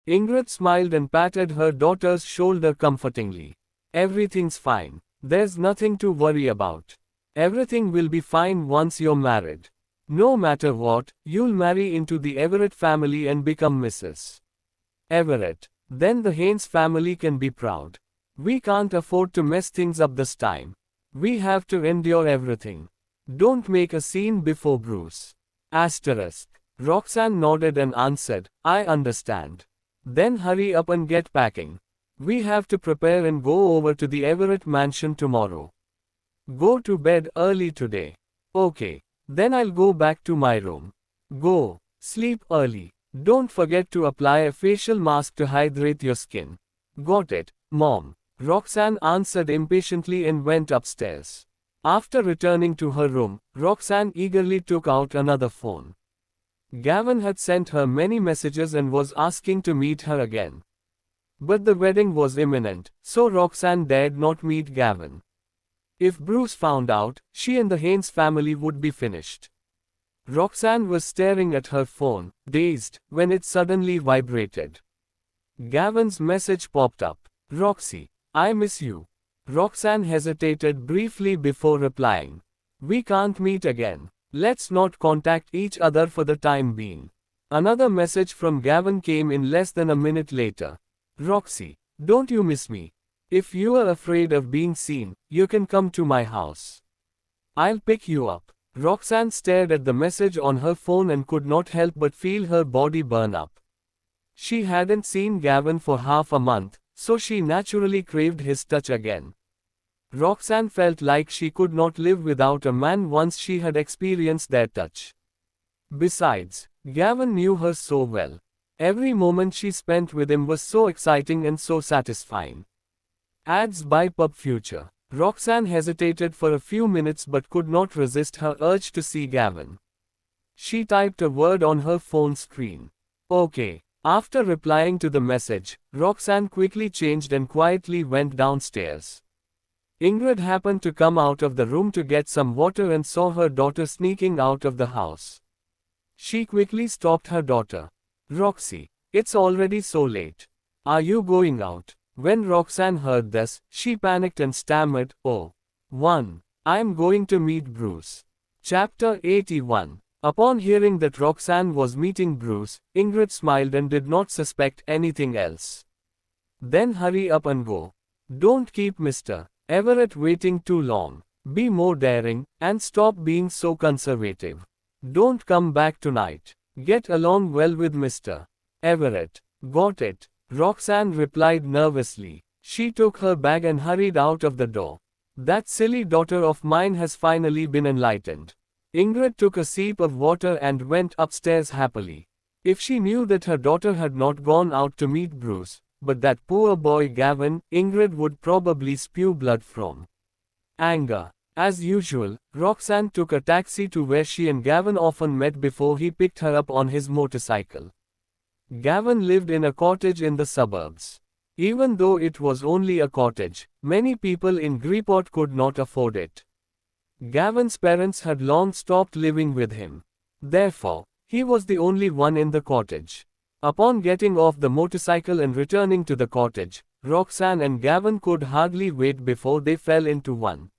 Ingrid smiled and patted her daughter's shoulder comfortingly. Everything's fine. There's nothing to worry about. Everything will be fine once you're married. No matter what, you'll marry into the Everett family and become Mrs. Everett. Then the Haynes family can be proud. We can't afford to mess things up this time. We have to endure everything. Don't make a scene before Bruce. Asterisk. Roxanne nodded and answered, I understand. Then hurry up and get packing. We have to prepare and go over to the Everett mansion tomorrow. Go to bed early today. Okay. Then I'll go back to my room. Go. Sleep early. Don't forget to apply a facial mask to hydrate your skin. Got it, Mom. Roxanne answered impatiently and went upstairs. After returning to her room, Roxanne eagerly took out another phone. Gavin had sent her many messages and was asking to meet her again. But the wedding was imminent, so Roxanne dared not meet Gavin. If Bruce found out, she and the Haynes family would be finished. Roxanne was staring at her phone, dazed, when it suddenly vibrated. Gavin's message popped up. Roxy, I miss you. Roxanne hesitated briefly before replying. We can't meet again. Let's not contact each other for the time being. Another message from Gavin came in less than a minute later. Roxy, don't you miss me? If you are afraid of being seen, you can come to my house. I'll pick you up. Roxanne stared at the message on her phone and could not help but feel her body burn up. She hadn't seen Gavin for half a month, so she naturally craved his touch again. Roxanne felt like she could not live without a man once she had experienced their touch. Besides, Gavin knew her so well. Every moment she spent with him was so exciting and so satisfying. Ads by Pub Future. Roxanne hesitated for a few minutes but could not resist her urge to see Gavin. She typed a word on her phone screen. Okay. After replying to the message, Roxanne quickly changed and quietly went downstairs. Ingrid happened to come out of the room to get some water and saw her daughter sneaking out of the house. She quickly stopped her daughter. Roxy, it's already so late. Are you going out? When Roxanne heard this, she panicked and stammered, Oh. 1. I'm going to meet Bruce. Chapter 81. Upon hearing that Roxanne was meeting Bruce, Ingrid smiled and did not suspect anything else. Then hurry up and go. Don't keep Mr. Everett waiting too long. Be more daring, and stop being so conservative. Don't come back tonight. Get along well with Mr. Everett. Got it. Roxanne replied nervously. She took her bag and hurried out of the door. That silly daughter of mine has finally been enlightened. Ingrid took a sip of water and went upstairs happily. If she knew that her daughter had not gone out to meet Bruce, but that poor boy Gavin, Ingrid would probably spew blood from anger. As usual, Roxanne took a taxi to where she and Gavin often met before he picked her up on his motorcycle. Gavin lived in a cottage in the suburbs. Even though it was only a cottage, many people in Greenport could not afford it. Gavin's parents had long stopped living with him. Therefore, he was the only one in the cottage. Upon getting off the motorcycle and returning to the cottage, Roxanne and Gavin could hardly wait before they fell into one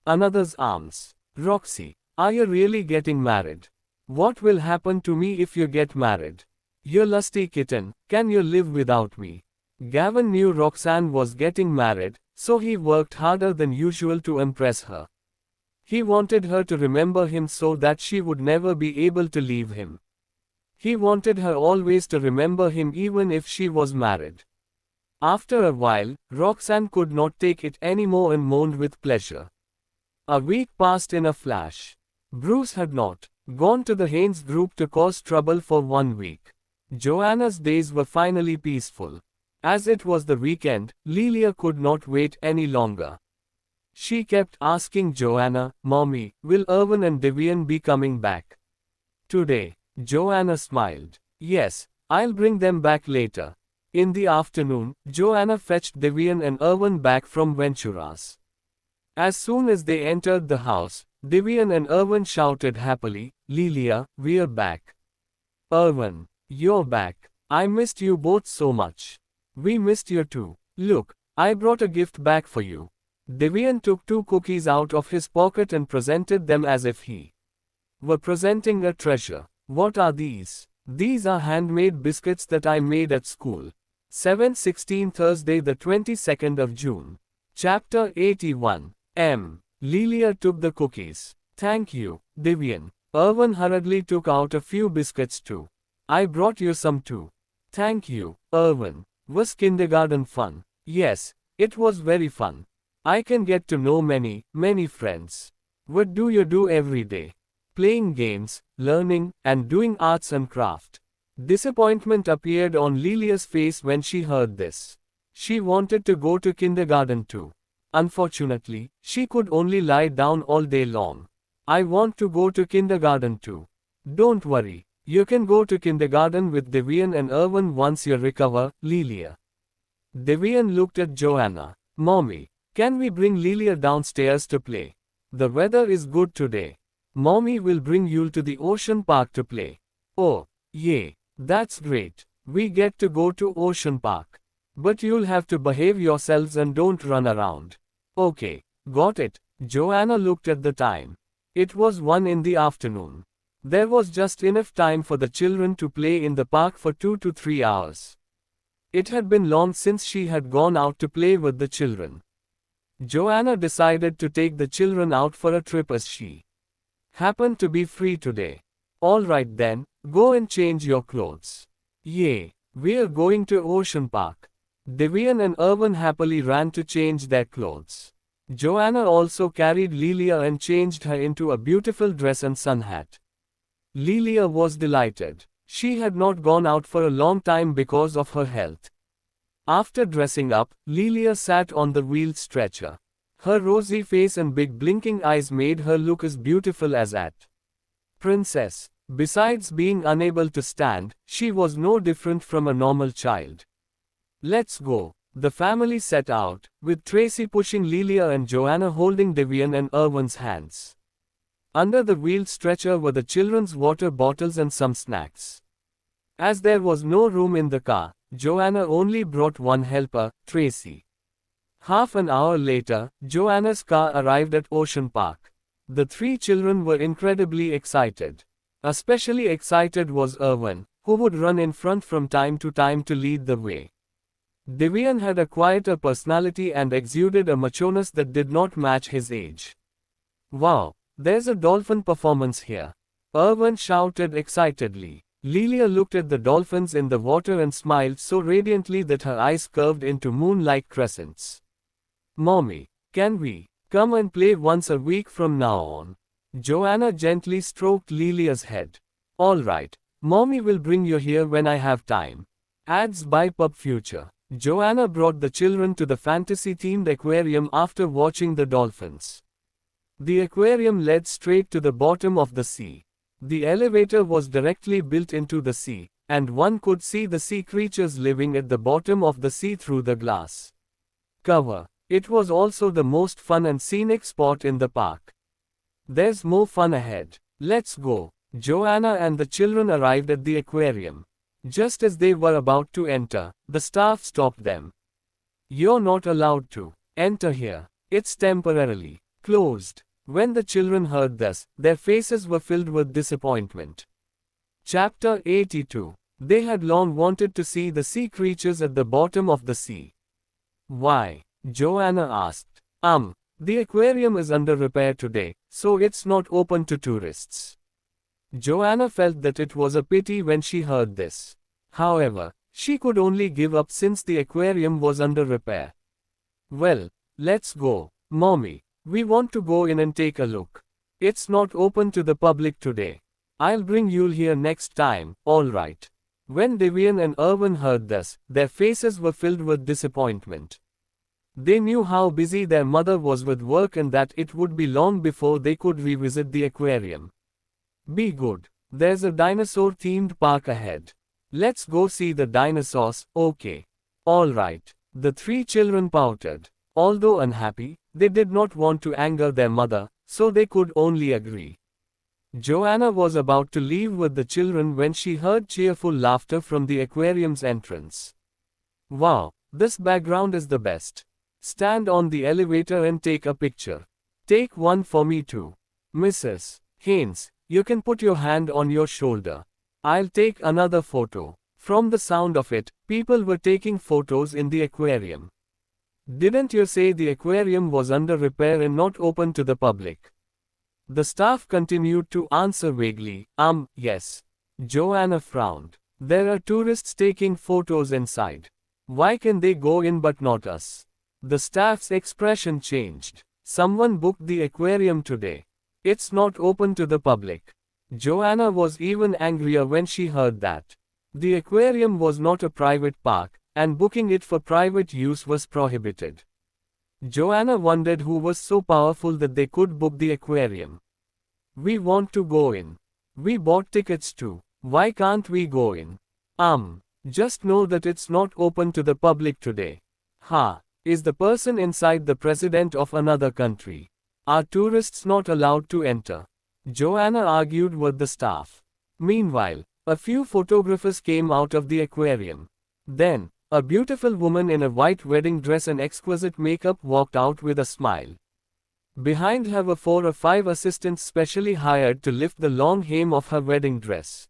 another's arms. Roxy, are you really getting married? What will happen to me if you get married? You lusty kitten, can you live without me? Gavin knew Roxanne was getting married, so he worked harder than usual to impress her. He wanted her to remember him so that she would never be able to leave him. He wanted her always to remember him even if she was married. After a while, Roxanne could not take it anymore and moaned with pleasure. A week passed in a flash. Bruce had not gone to the Haynes group to cause trouble for 1 week. Joanna's days were finally peaceful. As it was the weekend, Lelia could not wait any longer. She kept asking Joanna, Mommy, will Irwin and Devian be coming back today? Joanna smiled. Yes, I'll bring them back later. In the afternoon, Joanna fetched Devian and Irwin back from Ventura's. As soon as they entered the house, Devian and Irwin shouted happily, Lelia, we're back. Irwin, you're back. I missed you both so much. We missed you too. Look, I brought a gift back for you. Devian took 2 cookies out of his pocket and presented them as if he were presenting a treasure. What are these? These are handmade biscuits that I made at school. 7:16 Thursday the 22nd of June. Chapter 81. Lilia took the cookies. Thank you, Devian. Irwin hurriedly took out a few biscuits too. I brought you some too. Thank you, Irwin. Was kindergarten fun? Yes, it was very fun. I can get to know many, many friends. What do you do every day? Playing games, learning, and doing arts and craft. Disappointment appeared on Lilia's face when she heard this. She wanted to go to kindergarten too. Unfortunately, she could only lie down all day long. I want to go to kindergarten too. Don't worry, you can go to kindergarten with Devian and Irwin once you recover, Lilia. Devian looked at Joanna. Mommy, can we bring Lilia downstairs to play? The weather is good today. Mommy will bring you to the ocean park to play. Oh, yay, that's great. We get to go to ocean park. But you'll have to behave yourselves and don't run around. Okay, got it. Joanna looked at the time. It was 1 in the afternoon. There was just enough time for the children to play in the park for 2 to 3 hours. It had been long since she had gone out to play with the children. Joanna decided to take the children out for a trip as she happened to be free today. Alright then, go and change your clothes. Yay, we're going to Ocean Park. Devian and Irwin happily ran to change their clothes. Joanna also carried Lilia and changed her into a beautiful dress and sun hat. Lilia was delighted. She had not gone out for a long time because of her health. After dressing up, Lilia sat on the wheeled stretcher. Her rosy face and big blinking eyes made her look as beautiful as a princess. Besides being unable to stand, she was no different from a normal child. Let's go. The family set out, with Tracy pushing Lilia and Joanna holding Devian and Irwin's hands. Under the wheeled stretcher were the children's water bottles and some snacks. As there was no room in the car, Joanna only brought one helper, Tracy. Half an hour later, Joanna's car arrived at Ocean Park. The 3 children were incredibly excited. Especially excited was Irwin, who would run in front from time to time to lead the way. Devian had a quieter personality and exuded a machoreness that did not match his age. Wow, there's a dolphin performance here. Irwin shouted excitedly. Lilia looked at the dolphins in the water and smiled so radiantly that her eyes curved into moon-like crescents. Mommy, can we come and play once a week from now on? Joanna gently stroked Lilia's head. All right, Mommy will bring you here when I have time. Ads by Pub Future. Joanna brought the children to the fantasy-themed aquarium after watching the dolphins. The aquarium led straight to the bottom of the sea. The elevator was directly built into the sea, and one could see the sea creatures living at the bottom of the sea through the glass cover. It was also the most fun and scenic spot in the park. There's more fun ahead. Let's go. Joanna and the children arrived at the aquarium. Just as they were about to enter, the staff stopped them. You're not allowed to enter here. It's temporarily closed. When the children heard this, their faces were filled with disappointment. Chapter 82. They had long wanted to see the sea creatures at the bottom of the sea. Why? Joanna asked. The aquarium is under repair today, so it's not open to tourists. Joanna felt that it was a pity when she heard this. However, she could only give up since the aquarium was under repair. Well, let's go, Mommy. We want to go in and take a look. It's not open to the public today. I'll bring you here next time, alright. When Devian and Irwin heard this, their faces were filled with disappointment. They knew how busy their mother was with work and that it would be long before they could revisit the aquarium. Be good. There's a dinosaur-themed park ahead. Let's go see the dinosaurs, okay. Alright. The 3 children pouted. Although unhappy, they did not want to anger their mother, so they could only agree. Joanna was about to leave with the children when she heard cheerful laughter from the aquarium's entrance. Wow, this background is the best. Stand on the elevator and take a picture. Take one for me too. Mrs. Haynes, you can put your hand on your shoulder. I'll take another photo. From the sound of it, people were taking photos in the aquarium. Didn't you say the aquarium was under repair and not open to the public? The staff continued to answer vaguely, yes. Joanna frowned. There are tourists taking photos inside. Why can they go in but not us? The staff's expression changed. Someone booked the aquarium today. It's not open to the public. Joanna was even angrier when she heard that. The aquarium was not a private park, and booking it for private use was prohibited. Joanna wondered who was so powerful that they could book the aquarium. We want to go in. We bought tickets too. Why can't we go in? Just know that it's not open to the public today. Is the person inside the president of another country? Are tourists not allowed to enter? Joanna argued with the staff. Meanwhile, a few photographers came out of the aquarium. Then, a beautiful woman in a white wedding dress and exquisite makeup walked out with a smile. Behind her were 4 or 5 assistants specially hired to lift the long hem of her wedding dress.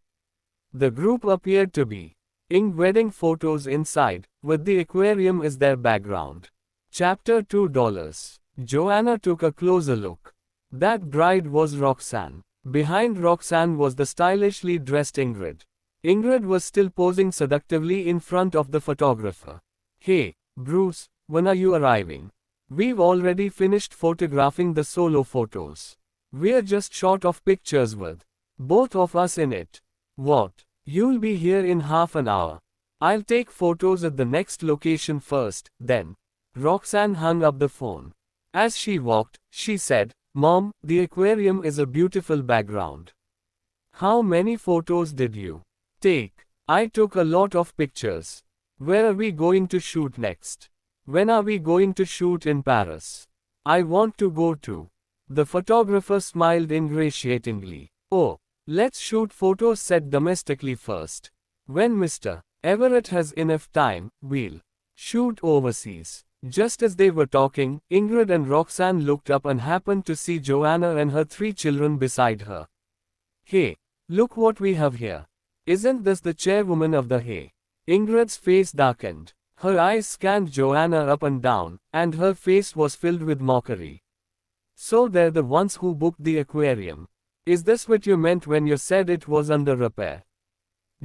The group appeared to be ing wedding photos inside, with the aquarium as their background. Chapter $2. Joanna took a closer look. That bride was Roxanne. Behind Roxanne was the stylishly dressed Ingrid. Ingrid was still posing seductively in front of the photographer. Hey, Bruce, when are you arriving? We've already finished photographing the solo photos. We're just short of pictures with both of us in it. What? You'll be here in half an hour. I'll take photos at the next location first, then. Roxanne hung up the phone. As she walked, she said, Mom, the aquarium is a beautiful background. How many photos did you take? I took a lot of pictures. Where are we going to shoot next? When are we going to shoot in Paris? I want to go too. The photographer smiled ingratiatingly. Oh, let's shoot photos set domestically first. When Mr. Everett has enough time, we'll shoot overseas. Just as they were talking, Ingrid and Roxanne looked up and happened to see Joanna and her 3 children beside her. Hey, look what we have here. Isn't this the chairwoman of the Hay? Ingrid's face darkened. Her eyes scanned Joanna up and down, and her face was filled with mockery. So they're the ones who booked the aquarium. Is this what you meant when you said it was under repair?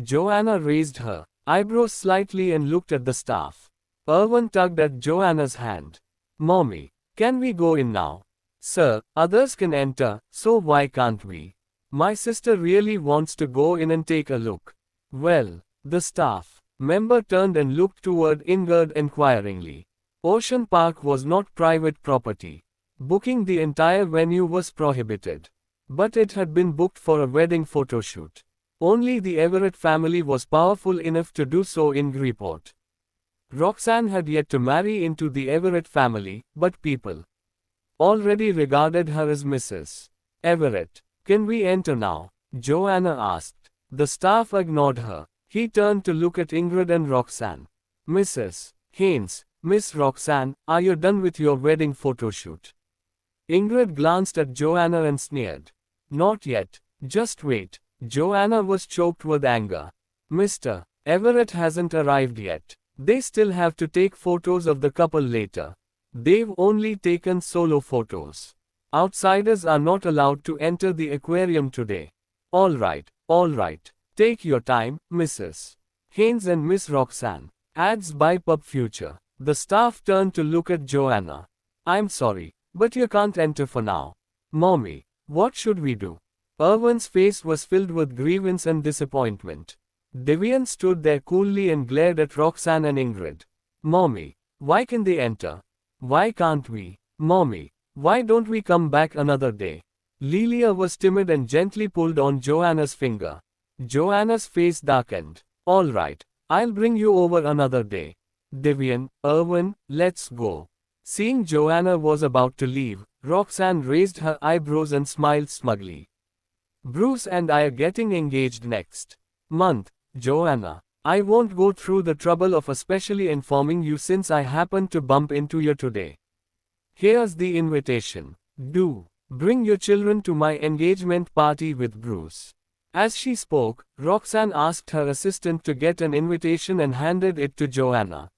Joanna raised her eyebrows slightly and looked at the staff. Irwin tugged at Joanna's hand. Mommy, can we go in now? Sir, others can enter, so why can't we? My sister really wants to go in and take a look. Well, the staff member turned and looked toward Ingrid inquiringly. Ocean Park was not private property. Booking the entire venue was prohibited. But it had been booked for a wedding photoshoot. Only the Everett family was powerful enough to do so in Greyport. Roxanne had yet to marry into the Everett family, but people already regarded her as Mrs. Everett. Can we enter now? Joanna asked. The staff ignored her. He turned to look at Ingrid and Roxanne. Mrs. Haynes, Miss Roxanne, are you done with your wedding photoshoot? Ingrid glanced at Joanna and sneered. Not yet. Just wait. Joanna was choked with anger. Mr. Everett hasn't arrived yet. They still have to take photos of the couple later. They've only taken solo photos. Outsiders are not allowed to enter the aquarium today. All right. Take your time, Mrs. Haynes and Miss Roxanne. Ads by Pub Future. The staff turned to look at Joanna. I'm sorry, but you can't enter for now. Mommy, what should we do? Irwin's face was filled with grievance and disappointment. Devian stood there coolly and glared at Roxanne and Ingrid. Mommy, why can they enter? Why can't we? Mommy, why don't we come back another day? Lelia was timid and gently pulled on Joanna's finger. Joanna's face darkened. All right, I'll bring you over another day. Devian, Irwin, let's go. Seeing Joanna was about to leave, Roxanne raised her eyebrows and smiled smugly. Bruce and I are getting engaged next month, Joanna. I won't go through the trouble of especially informing you since I happened to bump into you today. Here's the invitation. Do bring your children to my engagement party with Bruce. As she spoke, Roxanne asked her assistant to get an invitation and handed it to Joanna.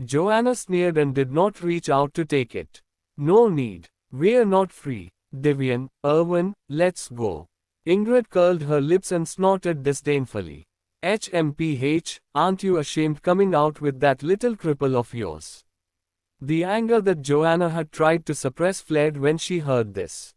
Joanna sneered and did not reach out to take it. No need. We're not free. Devian, Irwin, let's go. Ingrid curled her lips and snorted disdainfully. HMPH, aren't you ashamed coming out with that little cripple of yours? The anger that Joanna had tried to suppress flared when she heard this.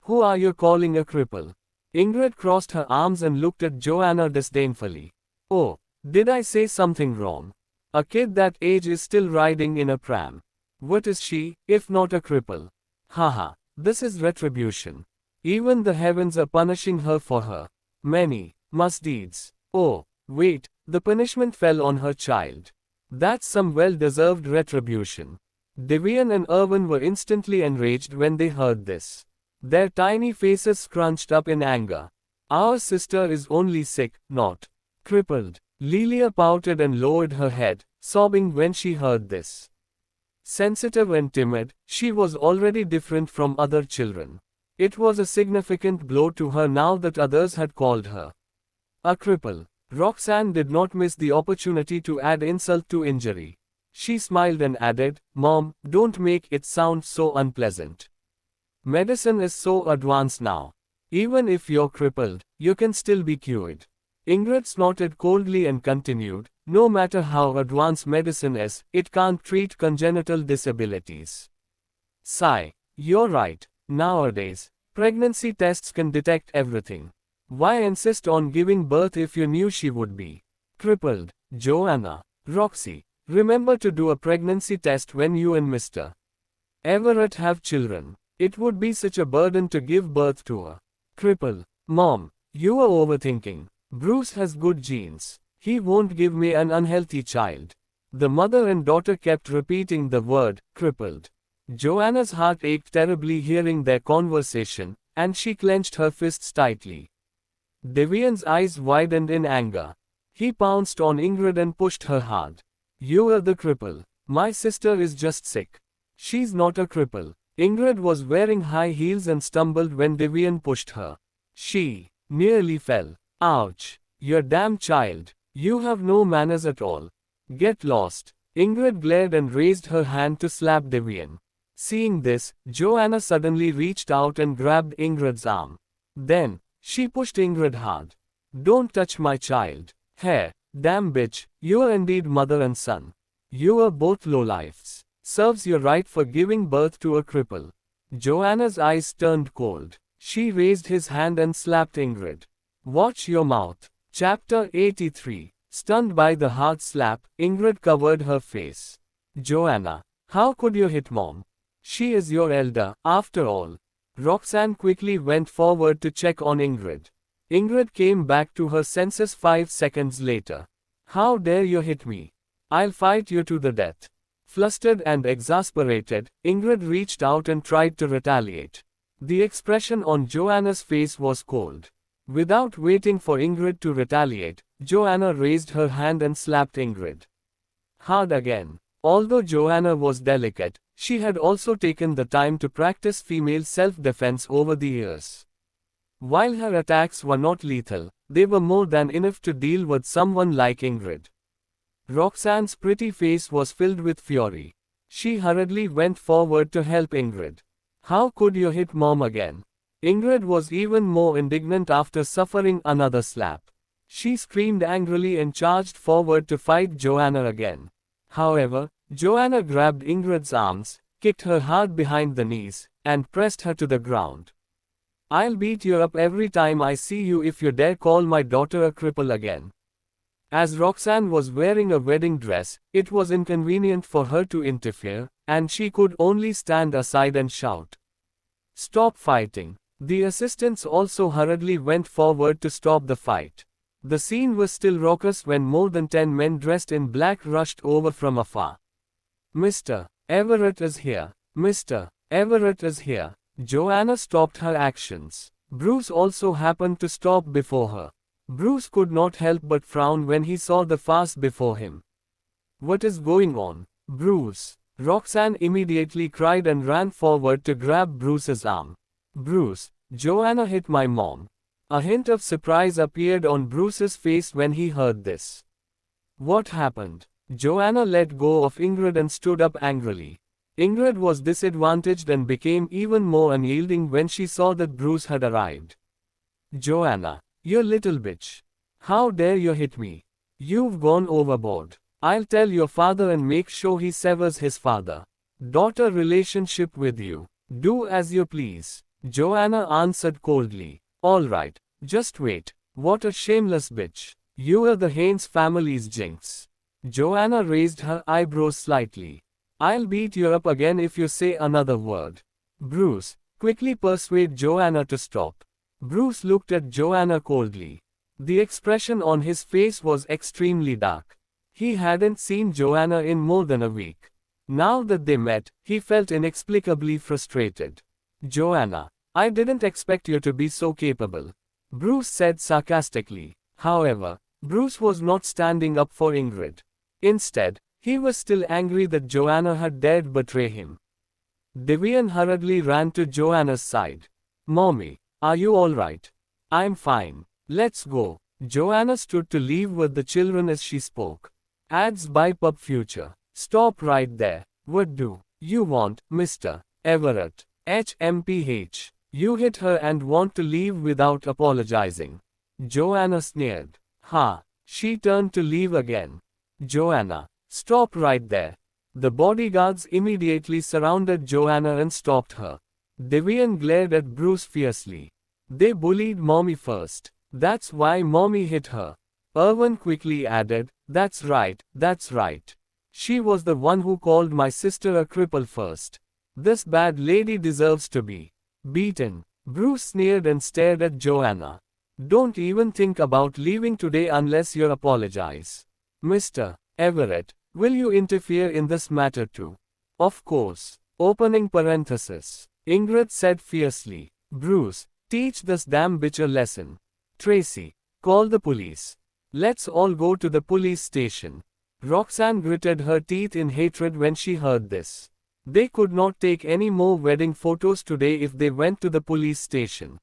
Who are you calling a cripple? Ingrid crossed her arms and looked at Joanna disdainfully. Oh, did I say something wrong? A kid that age is still riding in a pram. What is she, if not a cripple? Haha, this is retribution. Even the heavens are punishing her for her many misdeeds. Oh, wait, the punishment fell on her child. That's some well-deserved retribution. Devian and Irwin were instantly enraged when they heard this. Their tiny faces scrunched up in anger. Our sister is only sick, not crippled. Lelia pouted and lowered her head, sobbing when she heard this. Sensitive and timid, she was already different from other children. It was a significant blow to her now that others had called her a cripple. Roxanne did not miss the opportunity to add insult to injury. She smiled and added, Mom, don't make it sound so unpleasant. Medicine is so advanced now. Even if you're crippled, you can still be cured. Ingrid snorted coldly and continued, no matter how advanced medicine is, it can't treat congenital disabilities. Sigh. You're right. Nowadays, pregnancy tests can detect everything. Why insist on giving birth if you knew she would be crippled? Joanna. Roxy. Remember to do a pregnancy test when you and Mr. Everett have children. It would be such a burden to give birth to a cripple. Mom, you are overthinking. Bruce has good genes. He won't give me an unhealthy child. The mother and daughter kept repeating the word, crippled. Joanna's heart ached terribly hearing their conversation, and she clenched her fists tightly. Devian's eyes widened in anger. He pounced on Ingrid and pushed her hard. You are the cripple. My sister is just sick. She's not a cripple. Ingrid was wearing high heels and stumbled when Devian pushed her. She nearly fell. Ouch. You damn child. You have no manners at all. Get lost. Ingrid glared and raised her hand to slap Devian. Seeing this, Joanna suddenly reached out and grabbed Ingrid's arm. Then, she pushed Ingrid hard. Don't touch my child. Hey, damn bitch, you are indeed mother and son. You are both lowlifes. Serves you right for giving birth to a cripple. Joanna's eyes turned cold. She raised his hand and slapped Ingrid. Watch your mouth. Chapter 83. Stunned by the hard slap, Ingrid covered her face. Joanna, how could you hit Mom? She is your elder, after all. Roxanne quickly went forward to check on Ingrid. Ingrid came back to her senses 5 seconds later. How dare you hit me? I'll fight you to the death. Flustered and exasperated, Ingrid reached out and tried to retaliate. The expression on Joanna's face was cold. Without waiting for Ingrid to retaliate, Joanna raised her hand and slapped Ingrid hard again. Although Joanna was delicate, she had also taken the time to practice female self-defense over the years. While her attacks were not lethal, they were more than enough to deal with someone like Ingrid. Roxanne's pretty face was filled with fury. She hurriedly went forward to help Ingrid. How could you hit Mom again? Ingrid was even more indignant after suffering another slap. She screamed angrily and charged forward to fight Joanna again. However, Joanna grabbed Ingrid's arms, kicked her hard behind the knees, and pressed her to the ground. I'll beat you up every time I see you if you dare call my daughter a cripple again. As Roxanne was wearing a wedding dress, it was inconvenient for her to interfere, and she could only stand aside and shout, Stop fighting. The assistants also hurriedly went forward to stop the fight. The scene was still raucous when more than 10 men dressed in black rushed over from afar. Mr. Everett is here. Mr. Everett is here. Joanna stopped her actions. Bruce also happened to stop before her. Bruce could not help but frown when he saw the farce before him. What is going on, Bruce? Roxanne immediately cried and ran forward to grab Bruce's arm. Bruce, Joanna hit my mom. A hint of surprise appeared on Bruce's face when he heard this. What happened? Joanna let go of Ingrid and stood up angrily. Ingrid was disadvantaged and became even more unyielding when she saw that Bruce had arrived. Joanna, you little bitch. How dare you hit me? You've gone overboard. I'll tell your father and make sure he severs his father-daughter relationship with you. Do as you please. Joanna answered coldly. All right, just wait. What a shameless bitch. You are the Haynes family's jinx. Joanna raised her eyebrows slightly. I'll beat you up again if you say another word. Bruce, quickly persuade Joanna to stop. Bruce looked at Joanna coldly. The expression on his face was extremely dark. He hadn't seen Joanna in more than a week. Now that they met, he felt inexplicably frustrated. Joanna, I didn't expect you to be so capable, Bruce said sarcastically. However, Bruce was not standing up for Ingrid. Instead, he was still angry that Joanna had dared betray him. Devian hurriedly ran to Joanna's side. Mommy, are you alright? I'm fine. Let's go. Joanna stood to leave with the children as she spoke. Ads by Pub Future. Stop right there. What do you want, Mr. Everett? HMPH. You hit her and want to leave without apologizing. Joanna sneered. Ha. She turned to leave again. Joanna, stop right there. The bodyguards immediately surrounded Joanna and stopped her. Devian glared at Bruce fiercely. They bullied Mommy first. That's why Mommy hit her. Irwin quickly added, that's right, that's right. She was the one who called my sister a cripple first. This bad lady deserves to be beaten. Bruce sneered and stared at Joanna. Don't even think about leaving today unless you apologize. Mr. Everett, will you interfere in this matter too? Of course. Opening parenthesis. Ingrid said fiercely. Bruce, teach this damn bitch a lesson. Tracy, call the police. Let's all go to the police station. Roxanne gritted her teeth in hatred when she heard this. They could not take any more wedding photos today if they went to the police station.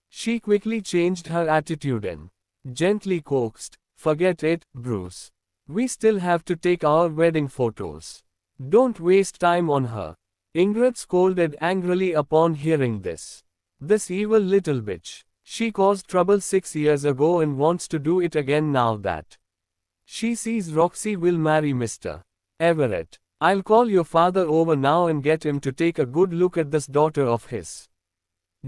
She quickly changed her attitude and gently coaxed, forget it, Bruce. We still have to take our wedding photos. Don't waste time on her. Ingrid scolded angrily upon hearing this. This evil little bitch. She caused trouble 6 years ago and wants to do it again now that she sees Roxy will marry Mr. Everett. I'll call your father over now and get him to take a good look at this daughter of his.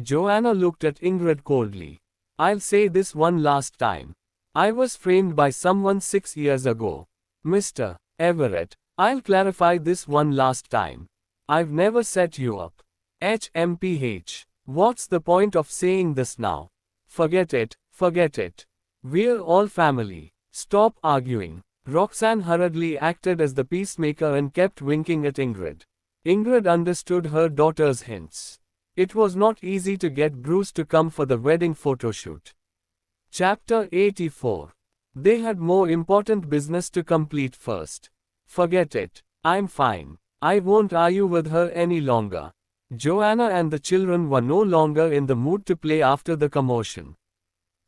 Joanna looked at Ingrid coldly. I'll say this one last time. I was framed by someone 6 years ago. Mr. Everett, I'll clarify this one last time. I've never set you up. HMPH. What's the point of saying this now? Forget it, forget it. We're all family. Stop arguing. Roxanne hurriedly acted as the peacemaker and kept winking at Ingrid. Ingrid understood her daughter's hints. It was not easy to get Bruce to come for the wedding photoshoot. Chapter 84. They had more important business to complete first. Forget it. I'm fine. I won't argue with her any longer. Joanna and the children were no longer in the mood to play after the commotion.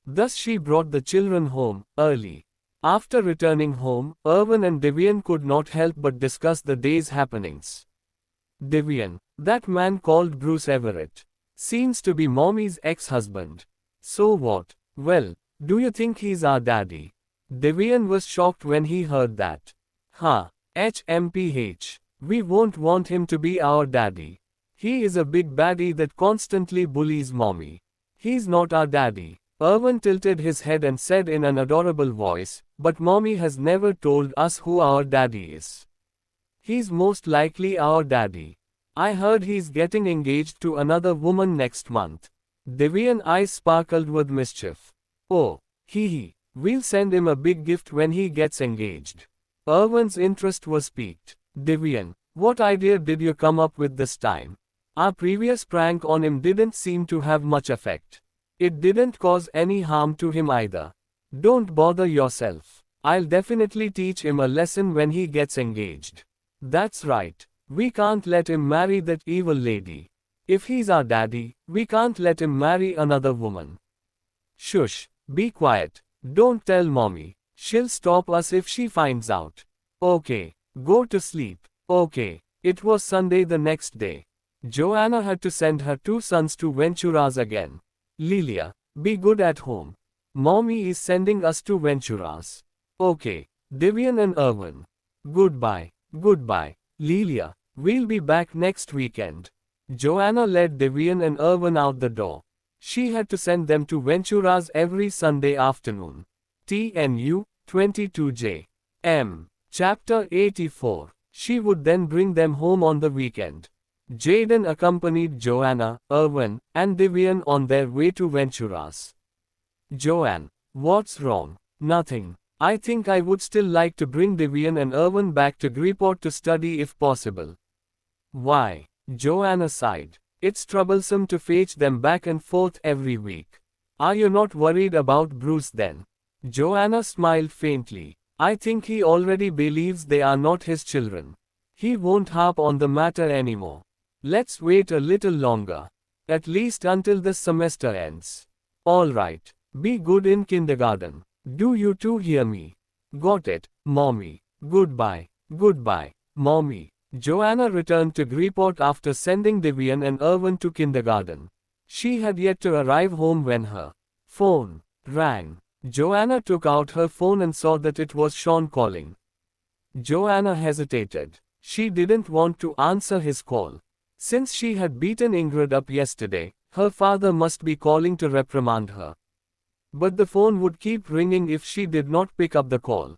Thus she brought the children home, early. After returning home, Irwin and Devian could not help but discuss the day's happenings. Devian, that man called Bruce Everett, seems to be Mommy's ex-husband. So what? Well, do you think he's our daddy? Devian was shocked when he heard that. HMPH. We won't want him to be our daddy. He is a big baddie that constantly bullies Mommy. He's not our daddy. Irwin tilted his head and said in an adorable voice, but Mommy has never told us who our daddy is. He's most likely our daddy. I heard he's getting engaged to another woman next month. Devian's eyes sparkled with mischief. Oh, hee. We'll send him a big gift when he gets engaged. Irwin's interest was piqued. Devian, what idea did you come up with this time? Our previous prank on him didn't seem to have much effect. It didn't cause any harm to him either. Don't bother yourself. I'll definitely teach him a lesson when he gets engaged. That's right. We can't let him marry that evil lady. If he's our daddy, we can't let him marry another woman. Shush, be quiet. Don't tell mommy. She'll stop us if she finds out. Okay, go to sleep. Okay. It was Sunday the next day. Joanna had to send her 2 sons to Ventura's again. Lilia, be good at home. Mommy is sending us to Ventura's. Okay. Divian and Irwin. Goodbye. Goodbye. Lilia, we'll be back next weekend. Joanna led Divian and Irwin out the door. She had to send them to Ventura's every Sunday afternoon. TNU, 22J. M. Chapter 84. She would then bring them home on the weekend. Jaden accompanied Joanna, Irwin, and Divian on their way to Ventura's. Joanne, what's wrong? Nothing. I think I would still like to bring Divian and Irwin back to Greenport to study if possible. Why? Joanna sighed. It's troublesome to fetch them back and forth every week. Are you not worried about Bruce then? Joanna smiled faintly. I think he already believes they are not his children. He won't harp on the matter anymore. Let's wait a little longer. At least until the semester ends. All right. Be good in kindergarten. Do you two hear me? Got it, Mommy. Goodbye. Goodbye, Mommy. Joanna returned to Greenport after sending Divian and Irwin to kindergarten. She had yet to arrive home when her phone rang. Joanna took out her phone and saw that it was Sean calling. Joanna hesitated. She didn't want to answer his call. Since she had beaten Ingrid up yesterday, her father must be calling to reprimand her. But the phone would keep ringing if she did not pick up the call.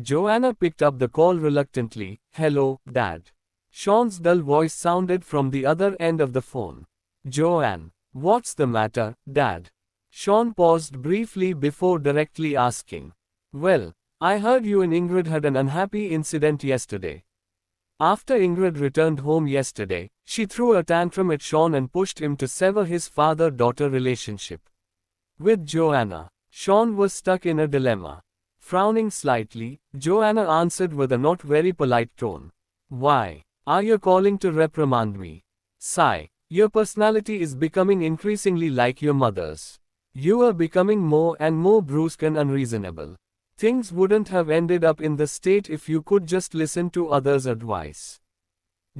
Joanna picked up the call reluctantly. Hello, Dad. Sean's dull voice sounded from the other end of the phone. Joanne, what's the matter, Dad? Sean paused briefly before directly asking. Well, I heard you and Ingrid had an unhappy incident yesterday. After Ingrid returned home yesterday, she threw a tantrum at Sean and pushed him to sever his father-daughter relationship with Joanna. Sean was stuck in a dilemma. Frowning slightly, Joanna answered with a not very polite tone. Why are you calling to reprimand me? Sigh. Your personality is becoming increasingly like your mother's. You are becoming more and more brusque and unreasonable. Things wouldn't have ended up in the state if you could just listen to others' advice.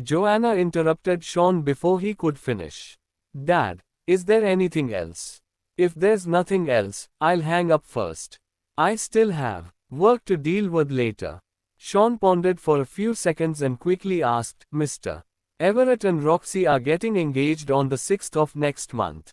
Joanna interrupted Sean before he could finish. Dad, is there anything else? If there's nothing else, I'll hang up first. I still have work to deal with later. Sean pondered for a few seconds and quickly asked, Mr. Everett and Roxy are getting engaged on the 6th of next month.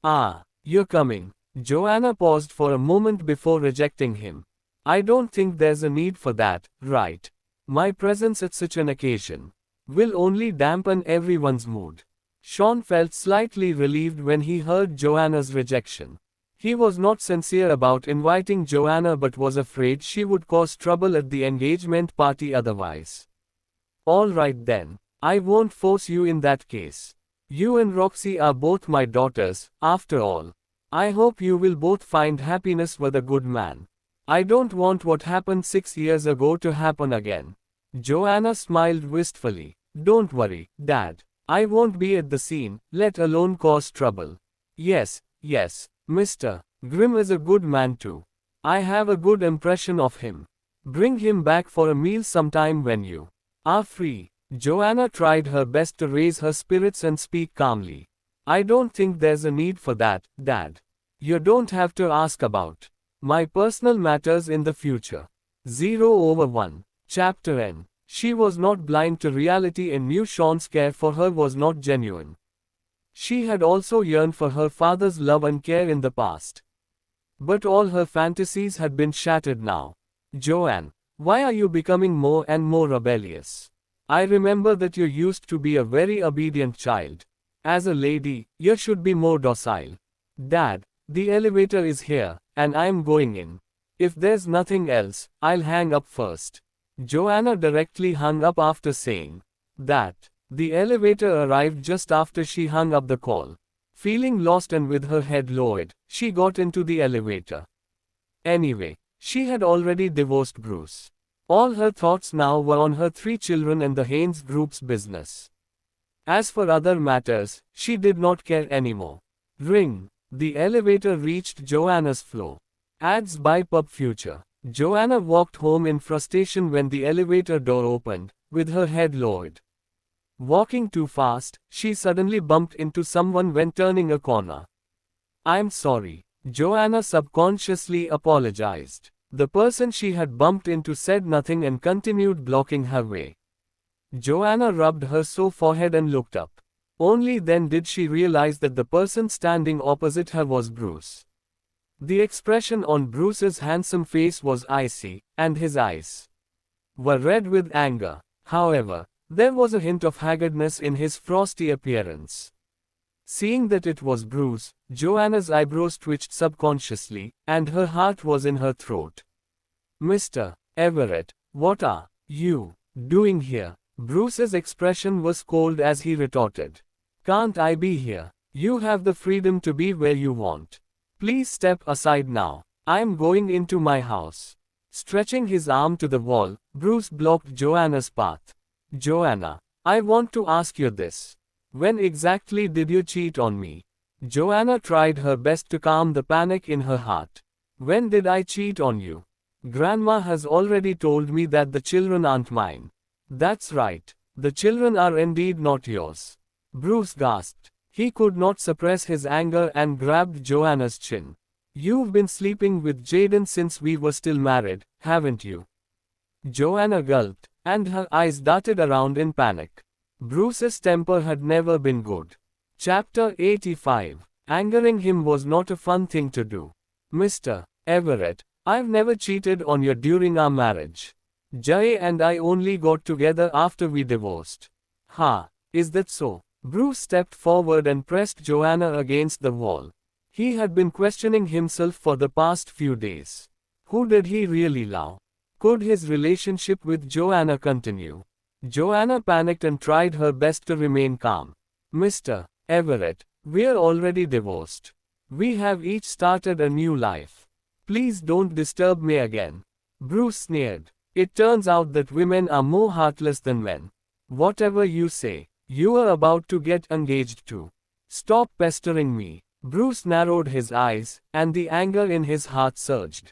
Ah, you're coming. Joanna paused for a moment before rejecting him. I don't think there's a need for that, right? My presence at such an occasion will only dampen everyone's mood. Sean felt slightly relieved when he heard Joanna's rejection. He was not sincere about inviting Joanna but was afraid she would cause trouble at the engagement party otherwise. All right then, I won't force you in that case. You and Roxy are both my daughters, after all. I hope you will both find happiness with a good man. I don't want what happened 6 years ago to happen again. Joanna smiled wistfully. Don't worry, Dad. I won't be at the scene, let alone cause trouble. Yes, Mr. Grimm is a good man too. I have a good impression of him. Bring him back for a meal sometime when you are free. Joanna tried her best to raise her spirits and speak calmly. I don't think there's a need for that, Dad. You don't have to ask about my personal matters in the future. 0/1. Chapter N. She was not blind to reality and knew Sean's care for her was not genuine. She had also yearned for her father's love and care in the past. But all her fantasies had been shattered now. Joanne, why are you becoming more and more rebellious? I remember that you used to be a very obedient child. As a lady, you should be more docile. Dad, the elevator is here, and I'm going in. If there's nothing else, I'll hang up first. Joanna directly hung up after saying that. The elevator arrived just after she hung up the call. Feeling lost and with her head lowered, she got into the elevator. Anyway, she had already divorced Bruce. All her thoughts now were on her 3 children and the Haynes Group's business. As for other matters, she did not care anymore. Ring. The elevator reached Joanna's floor. Ads by Pub Future. Joanna walked home in frustration when the elevator door opened, with her head lowered. Walking too fast, she suddenly bumped into someone when turning a corner. "I'm sorry." Joanna subconsciously apologized. The person she had bumped into said nothing and continued blocking her way. Joanna rubbed her sore forehead and looked up. Only then did she realize that the person standing opposite her was Bruce. The expression on Bruce's handsome face was icy, and his eyes were red with anger. However, there was a hint of haggardness in his frosty appearance. Seeing that it was Bruce, Joanna's eyebrows twitched subconsciously, and her heart was in her throat. "Mr. Everett, what are you doing here?" Bruce's expression was cold as he retorted. "Can't I be here? You have the freedom to be where you want. Please step aside now. I'm going into my house." Stretching his arm to the wall, Bruce blocked Joanna's path. "Joanna, I want to ask you this. When exactly did you cheat on me?" Joanna tried her best to calm the panic in her heart. "When did I cheat on you?" "Grandma has already told me that the children aren't mine." "That's right. The children are indeed not yours." Bruce gasped. He could not suppress his anger and grabbed Joanna's chin. "You've been sleeping with Jaden since we were still married, haven't you?" Joanna gulped, and her eyes darted around in panic. Bruce's temper had never been good. Chapter 85. Angering him was not a fun thing to do. "Mr. Everett, I've never cheated on you during our marriage. Jay and I only got together after we divorced." "Ha, is that so?" Bruce stepped forward and pressed Joanna against the wall. He had been questioning himself for the past few days. Who did he really love? Could his relationship with Joanna continue? Joanna panicked and tried her best to remain calm. "Mr. Everett, we're already divorced. We have each started a new life. Please don't disturb me again." Bruce sneered. "It turns out that women are more heartless than men. Whatever you say, you are about to get engaged to. Stop pestering me." Bruce narrowed his eyes, and the anger in his heart surged.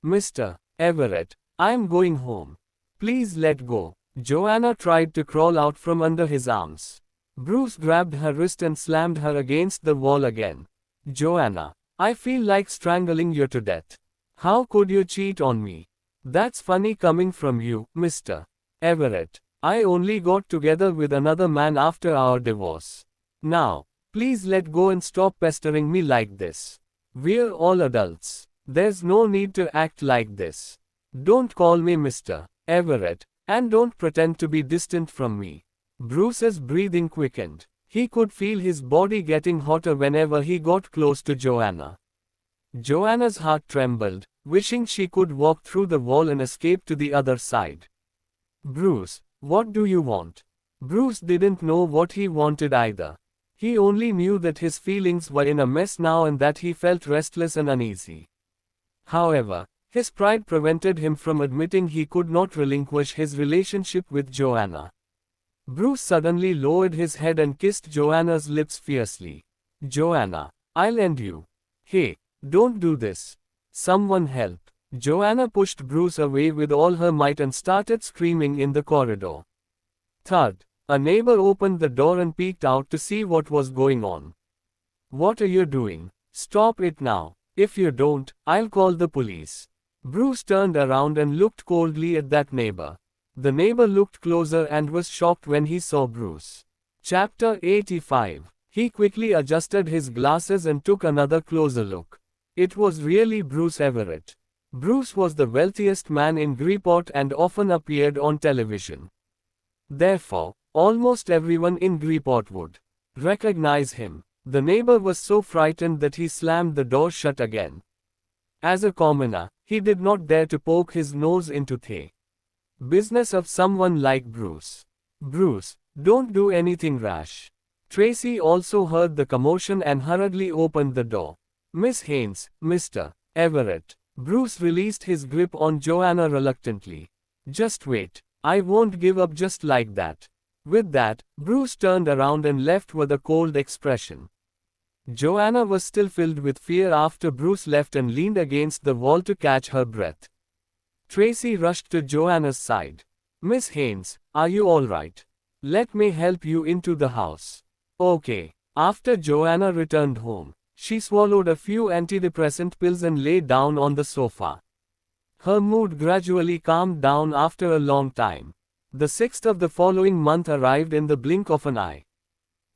"Mr. Everett, I'm going home. Please let go." Joanna tried to crawl out from under his arms. Bruce grabbed her wrist and slammed her against the wall again. "Joanna, I feel like strangling you to death. How could you cheat on me?" "That's funny coming from you, Mr. Everett. I only got together with another man after our divorce. Now, please let go and stop pestering me like this. We're all adults. There's no need to act like this. Don't call me Mr. Everett, and don't pretend to be distant from me." Bruce's breathing quickened. He could feel his body getting hotter whenever he got close to Joanna. Joanna's heart trembled, wishing she could walk through the wall and escape to the other side. "Bruce, what do you want?" Bruce didn't know what he wanted either. He only knew that his feelings were in a mess now and that he felt restless and uneasy. However, his pride prevented him from admitting he could not relinquish his relationship with Joanna. Bruce suddenly lowered his head and kissed Joanna's lips fiercely. "Joanna, I'll end you." "Hey, don't do this. Someone help." Joanna pushed Bruce away with all her might and started screaming in the corridor. Thud. A neighbor opened the door and peeked out to see what was going on. "What are you doing? Stop it now. If you don't, I'll call the police." Bruce turned around and looked coldly at that neighbor. The neighbor looked closer and was shocked when he saw Bruce. Chapter 85. He quickly adjusted his glasses and took another closer look. It was really Bruce Everett. Bruce was the wealthiest man in Greeport and often appeared on television. Therefore, almost everyone in Greeport would recognize him. The neighbor was so frightened that he slammed the door shut again. As a commoner, he did not dare to poke his nose into the business of someone like Bruce. "Bruce, Don't do anything rash. Tracy also heard the commotion and hurriedly opened the door. Miss Haynes, Mr. Everett. Bruce released his grip on Joanna reluctantly. Just wait. I won't give up just like that. With that, Bruce turned around and left with a cold expression. Joanna was still filled with fear after Bruce left and leaned against the wall to catch her breath. Tracy rushed to Joanna's side. Miss Haynes, are you all right? Let me help you into the house. Okay. After Joanna returned home, she swallowed a few antidepressant pills and lay down on the sofa. Her mood gradually calmed down after a long time. The 6th of the following month arrived in the blink of an eye.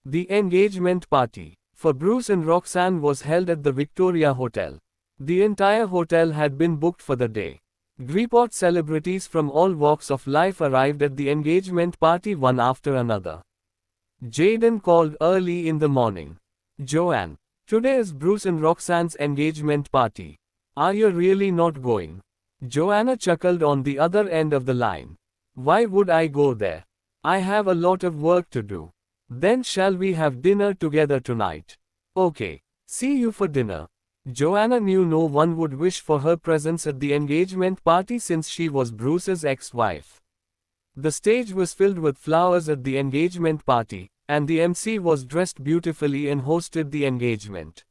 The engagement party for Bruce and Roxanne was held at the Victoria Hotel. The entire hotel had been booked for the day. Greeport celebrities from all walks of life arrived at the engagement party one after another. Jaden called early in the morning. Joanne, today is Bruce and Roxanne's engagement party. Are you really not going? Joanna chuckled on the other end of the line. Why would I go there? I have a lot of work to do. Then shall we have dinner together tonight? Okay. See you for dinner. Joanna knew no one would wish for her presence at the engagement party since she was Bruce's ex-wife. The stage was filled with flowers at the engagement party, and the MC was dressed beautifully and hosted the engagement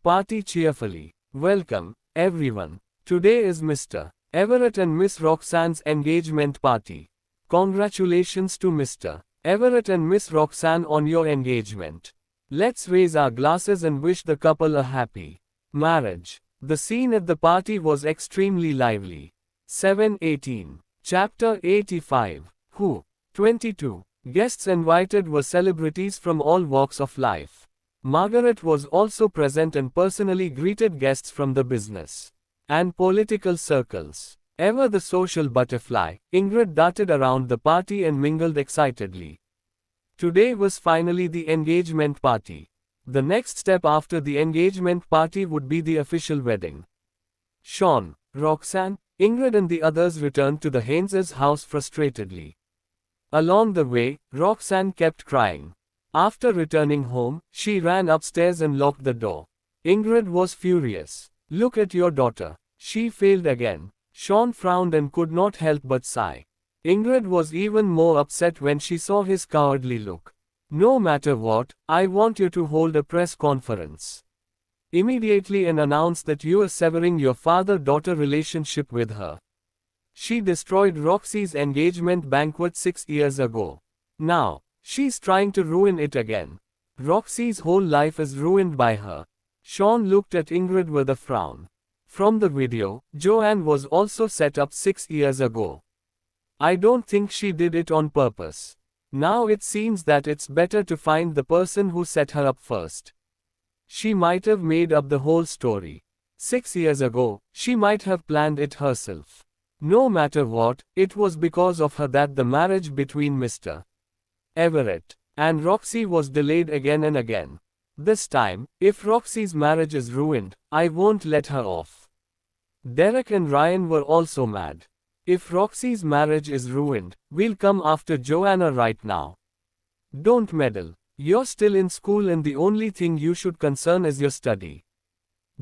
party cheerfully. Welcome, everyone. Today is Mr. Everett and Miss Roxanne's engagement party. Congratulations to Mr. Everett and Miss Roxanne on your engagement. Let's raise our glasses and wish the couple a happy marriage. The scene at the party was extremely lively. 7:18. Chapter 85. Who? 22. Guests invited were celebrities from all walks of life. Margaret was also present and personally greeted guests from the business and political circles. Ever the social butterfly, Ingrid darted around the party and mingled excitedly. Today was finally the engagement party. The next step after the engagement party would be the official wedding. Sean, Roxanne, Ingrid and the others returned to the Haynes' house frustratedly. Along the way, Roxanne kept crying. After returning home, she ran upstairs and locked the door. Ingrid was furious. Look at your daughter. She failed again. Sean frowned and could not help but sigh. Ingrid was even more upset when she saw his cowardly look. No matter what, I want you to hold a press conference immediately and announce that you are severing your father-daughter relationship with her. She destroyed Roxy's engagement banquet 6 years ago. Now, she's trying to ruin it again. Roxy's whole life is ruined by her. Sean looked at Ingrid with a frown. From the video, Joanne was also set up 6 years ago. I don't think she did it on purpose. Now it seems that it's better to find the person who set her up first. She might have made up the whole story. 6 years ago, she might have planned it herself. No matter what, it was because of her that the marriage between Mr. Everett and Roxy was delayed again and again. This time, if Roxy's marriage is ruined, I won't let her off. Derek and Ryan were also mad. If Roxy's marriage is ruined, we'll come after Joanna right now. Don't meddle. You're still in school and the only thing you should concern is your study.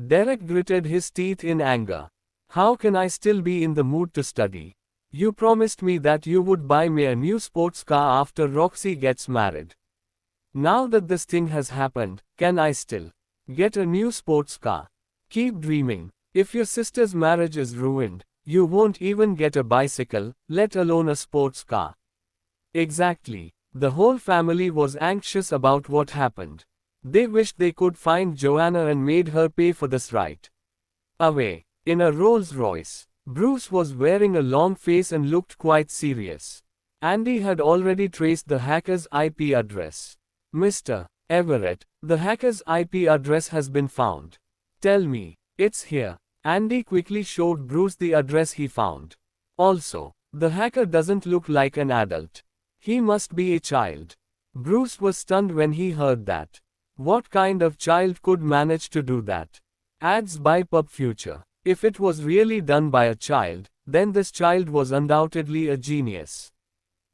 Derek gritted his teeth in anger. How can I still be in the mood to study? You promised me that you would buy me a new sports car after Roxy gets married. Now that this thing has happened, can I still get a new sports car? Keep dreaming. If your sister's marriage is ruined, you won't even get a bicycle, let alone a sports car. Exactly. The whole family was anxious about what happened. They wished they could find Joanna and made her pay for this right away. In a Rolls-Royce, Bruce was wearing a long face and looked quite serious. Andy had already traced the hacker's IP address. Mr. Everett, the hacker's IP address has been found. Tell me, it's here. Andy quickly showed Bruce the address he found. Also, the hacker doesn't look like an adult. He must be a child. Bruce was stunned when he heard that. What kind of child could manage to do that? Ads by Pub Future. If it was really done by a child, then this child was undoubtedly a genius.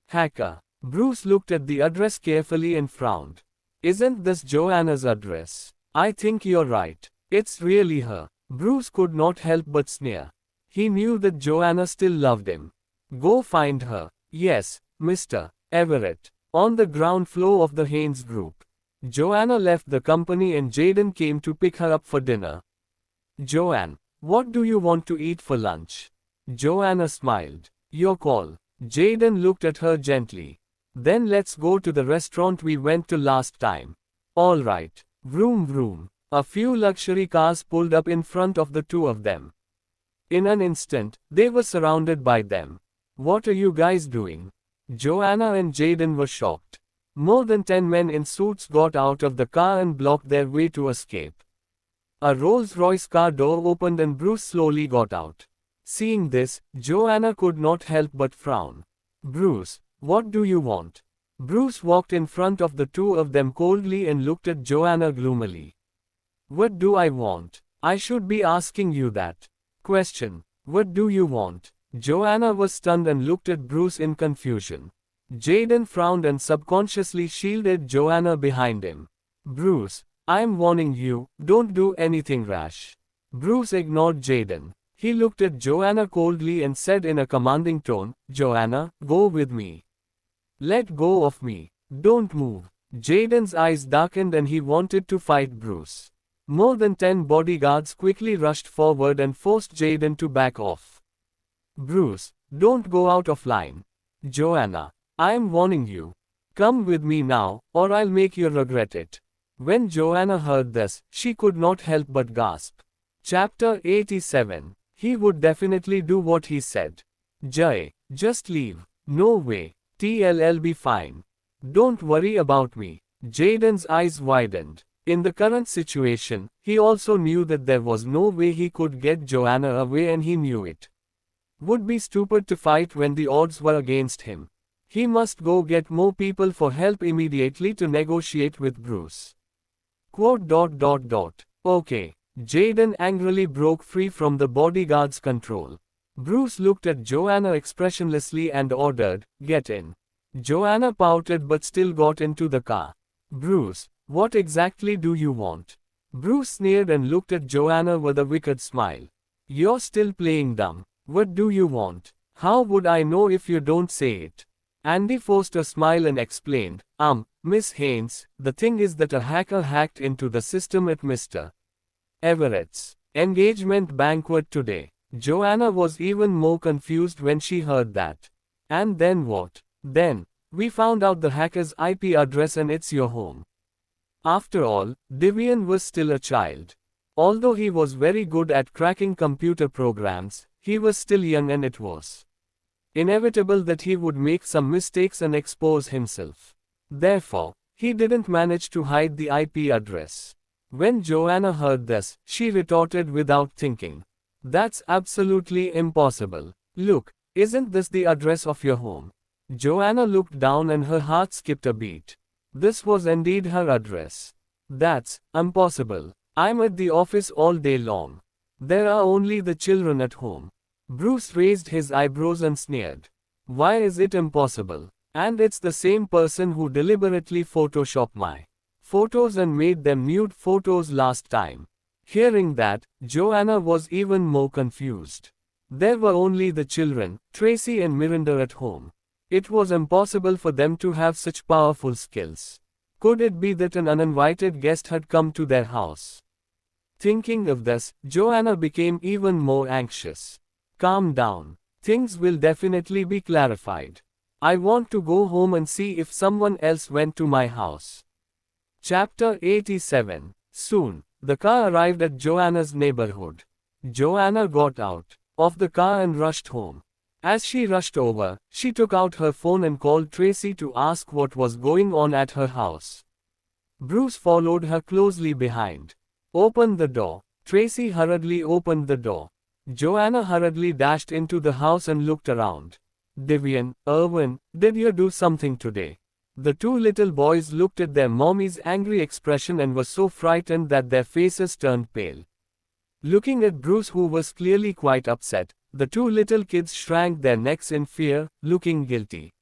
Hacker. Bruce looked at the address carefully and frowned. Isn't this Joanna's address? I think you're right. It's really her. Bruce could not help but sneer. He knew that Joanna still loved him. Go find her. Yes, Mr. Everett. On the ground floor of the Haynes Group. Joanna left the company and Jaden came to pick her up for dinner. Joanne, what do you want to eat for lunch? Joanna smiled. Your call. Jaden looked at her gently. Then let's go to the restaurant we went to last time. All right. Vroom vroom. A few luxury cars pulled up in front of the two of them. In an instant, they were surrounded by them. What are you guys doing? Joanna and Jaden were shocked. More than 10 men in suits got out of the car and blocked their way to escape. A Rolls-Royce car door opened and Bruce slowly got out. Seeing this, Joanna could not help but frown. Bruce, what do you want? Bruce walked in front of the two of them coldly and looked at Joanna gloomily. What do I want? I should be asking you that question. What do you want? Joanna was stunned and looked at Bruce in confusion. Jaden frowned and subconsciously shielded Joanna behind him. Bruce, I'm warning you, don't do anything rash. Bruce ignored Jaden. He looked at Joanna coldly and said in a commanding tone, Joanna, go with me. Let go of me. Don't move. Jaden's eyes darkened and he wanted to fight Bruce. More than 10 bodyguards quickly rushed forward and forced Jaden to back off. Bruce, don't go out of line. Joanna, I am warning you. Come with me now, or I'll make you regret it. When Joanna heard this, she could not help but gasp. Chapter 87. He would definitely do what he said. Jay, just leave. No way. I'll be fine. Don't worry about me. Jaden's eyes widened. In the current situation, he also knew that there was no way he could get Joanna away and he knew it. Would be stupid to fight when the odds were against him. He must go get more people for help immediately to negotiate with Bruce. Okay. Jaden angrily broke free from the bodyguard's control. Bruce looked at Joanna expressionlessly and ordered, get in. Joanna pouted but still got into the car. Bruce, what exactly do you want? Bruce sneered and looked at Joanna with a wicked smile. You're still playing dumb. What do you want? How would I know if you don't say it? Andy forced a smile and explained, Miss Haynes, the thing is that a hacker hacked into the system at Mr. Everett's engagement banquet today. Joanna was even more confused when she heard that. And then what? Then, we found out the hacker's IP address and it's your home. After all, Divian was still a child. Although he was very good at cracking computer programs, he was still young and it was inevitable that he would make some mistakes and expose himself. Therefore, he didn't manage to hide the IP address. When Joanna heard this, she retorted without thinking. That's absolutely impossible. Look, isn't this the address of your home? Joanna looked down and her heart skipped a beat. This was indeed her address. That's impossible. I'm at the office all day long. There are only the children at home. Bruce raised his eyebrows and sneered. Why is it impossible? And it's the same person who deliberately photoshopped my photos and made them nude photos last time. Hearing that, Joanna was even more confused. There were only the children, Tracy and Miranda at home. It was impossible for them to have such powerful skills. Could it be that an uninvited guest had come to their house? Thinking of this, Joanna became even more anxious. Calm down. Things will definitely be clarified. I want to go home and see if someone else went to my house. Chapter 87. Soon, the car arrived at Joanna's neighborhood. Joanna got out of the car and rushed home. As she rushed over, she took out her phone and called Tracy to ask what was going on at her house. Bruce followed her closely behind. Open the door. Tracy hurriedly opened the door. Joanna hurriedly dashed into the house and looked around. Divian, Irwin, did you do something today? The two little boys looked at their mommy's angry expression and were so frightened that their faces turned pale. Looking at Bruce, who was clearly quite upset, the two little kids shrank their necks in fear, looking guilty.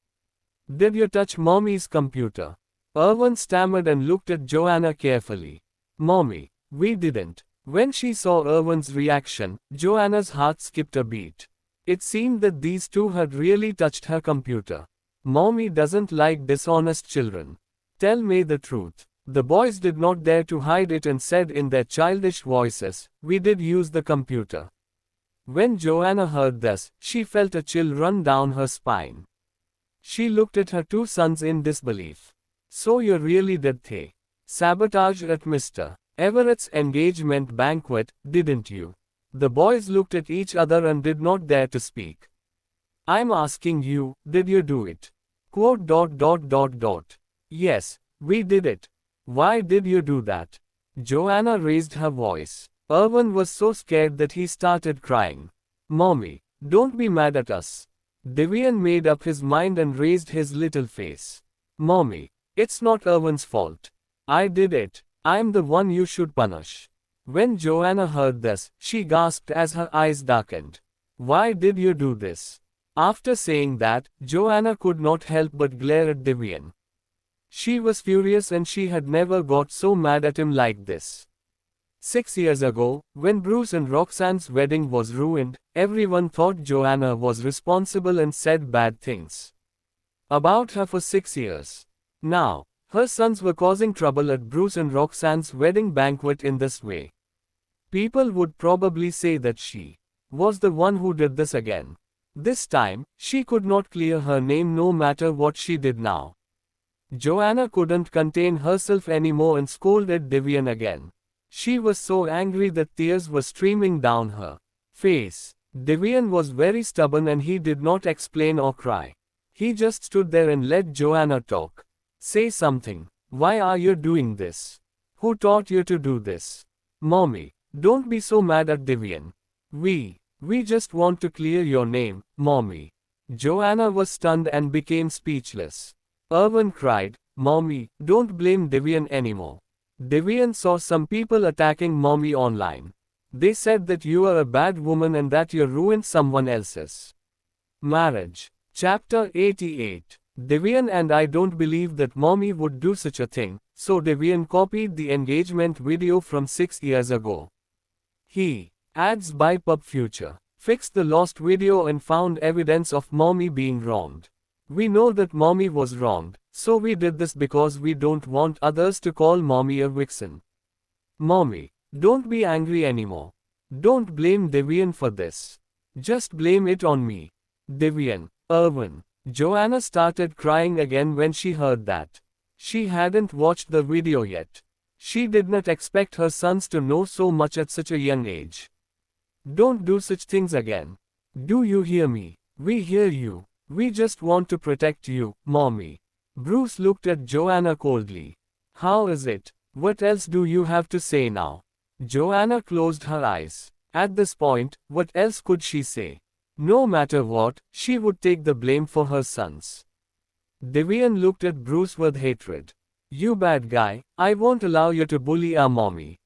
Did you touch Mommy's computer? Irwin stammered and looked at Joanna carefully. Mommy, we didn't. When she saw Irwin's reaction, Joanna's heart skipped a beat. It seemed that these two had really touched her computer. Mommy doesn't like dishonest children. Tell me the truth. The boys did not dare to hide it and said in their childish voices, we did use the computer. When Joanna heard this, she felt a chill run down her spine. She looked at her two sons in disbelief. So you really did sabotage at Mr. Everett's engagement banquet, didn't you? The boys looked at each other and did not dare to speak. I'm asking you, did you do it? Quote. Yes, we did it. Why did you do that? Joanna raised her voice. Irwin was so scared that he started crying. Mommy, don't be mad at us. Devian made up his mind and raised his little face. Mommy, it's not Irwin's fault. I did it. I'm the one you should punish. When Joanna heard this, she gasped as her eyes darkened. Why did you do this? After saying that, Joanna could not help but glare at Devian. She was furious and she had never got so mad at him like this. 6 years ago, when Bruce and Roxanne's wedding was ruined, everyone thought Joanna was responsible and said bad things about her for 6 years. Now, her sons were causing trouble at Bruce and Roxanne's wedding banquet in this way. People would probably say that she was the one who did this again. This time, she could not clear her name no matter what she did now. Joanna couldn't contain herself anymore and scolded Devian again. She was so angry that tears were streaming down her face. Devian was very stubborn and he did not explain or cry. He just stood there and let Joanna talk. Say something. Why are you doing this? Who taught you to do this? Mommy, don't be so mad at Devian. We just want to clear your name, Mommy. Joanna was stunned and became speechless. Irwin cried, Mommy, don't blame Devian anymore. Devian saw some people attacking Mommy online. They said that you are a bad woman and that you ruined someone else's marriage. Chapter 88. Devian and I don't believe that Mommy would do such a thing, so Devian copied the engagement video from 6 years ago. He adds by Pub Future fixed the lost video and found evidence of Mommy being wronged. We know that Mommy was wronged, so we did this because we don't want others to call Mommy a vixen. Mommy, don't be angry anymore. Don't blame Devian for this. Just blame it on me. Devian, Irwin. Joanna started crying again when she heard that. She hadn't watched the video yet. She did not expect her sons to know so much at such a young age. Don't do such things again. Do you hear me? We hear you. We just want to protect you, Mommy. Bruce looked at Joanna coldly. How is it? What else do you have to say now? Joanna closed her eyes. At this point, what else could she say? No matter what, she would take the blame for her sons. Devian looked at Bruce with hatred. You bad guy, I won't allow you to bully our Mommy.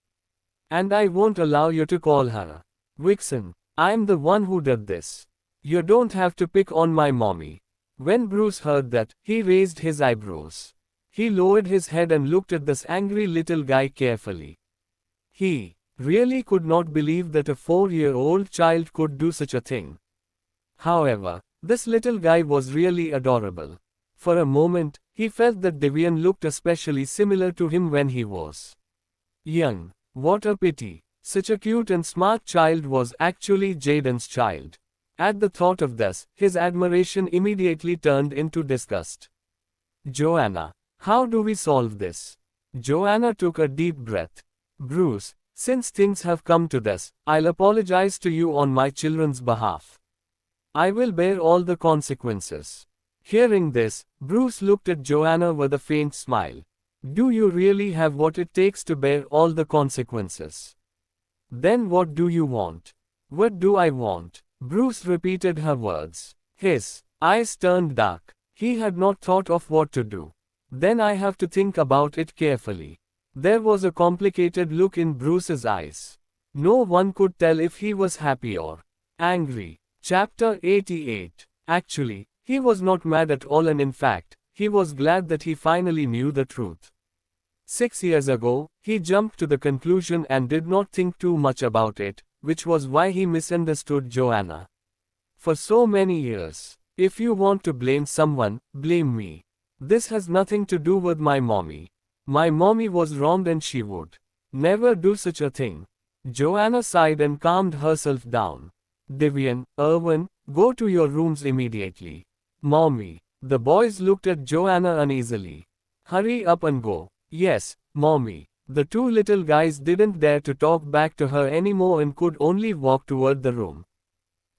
And I won't allow you to call her a vixen. I'm the one who did this. You don't have to pick on my Mommy. When Bruce heard that, he raised his eyebrows. He lowered his head and looked at this angry little guy carefully. He really could not believe that a 4-year-old child could do such a thing. However, this little guy was really adorable. For a moment, he felt that Devian looked especially similar to him when he was young. What a pity. Such a cute and smart child was actually Jaden's child. At the thought of this, his admiration immediately turned into disgust. Joanna, how do we solve this? Joanna took a deep breath. Bruce, since things have come to this, I'll apologize to you on my children's behalf. I will bear all the consequences. Hearing this, Bruce looked at Joanna with a faint smile. Do you really have what it takes to bear all the consequences? Then what do you want? What do I want? Bruce repeated her words. His eyes turned dark. He had not thought of what to do. Then I have to think about it carefully. There was a complicated look in Bruce's eyes. No one could tell if he was happy or angry. Chapter 88. Actually, He was not mad at all, and in fact, he was glad that he finally knew the truth. 6 years ago, he jumped to the conclusion and did not think too much about it, which was why he misunderstood Joanna. For so many years. If you want to blame someone, blame me. This has nothing to do with my mommy. My mommy was wronged and she would never do such a thing. Joanna sighed and calmed herself down. Devian, Irwin, go to your rooms immediately. Mommy. The boys looked at Joanna uneasily. Hurry up and go. Yes, Mommy. The two little guys didn't dare to talk back to her anymore and could only walk toward the room.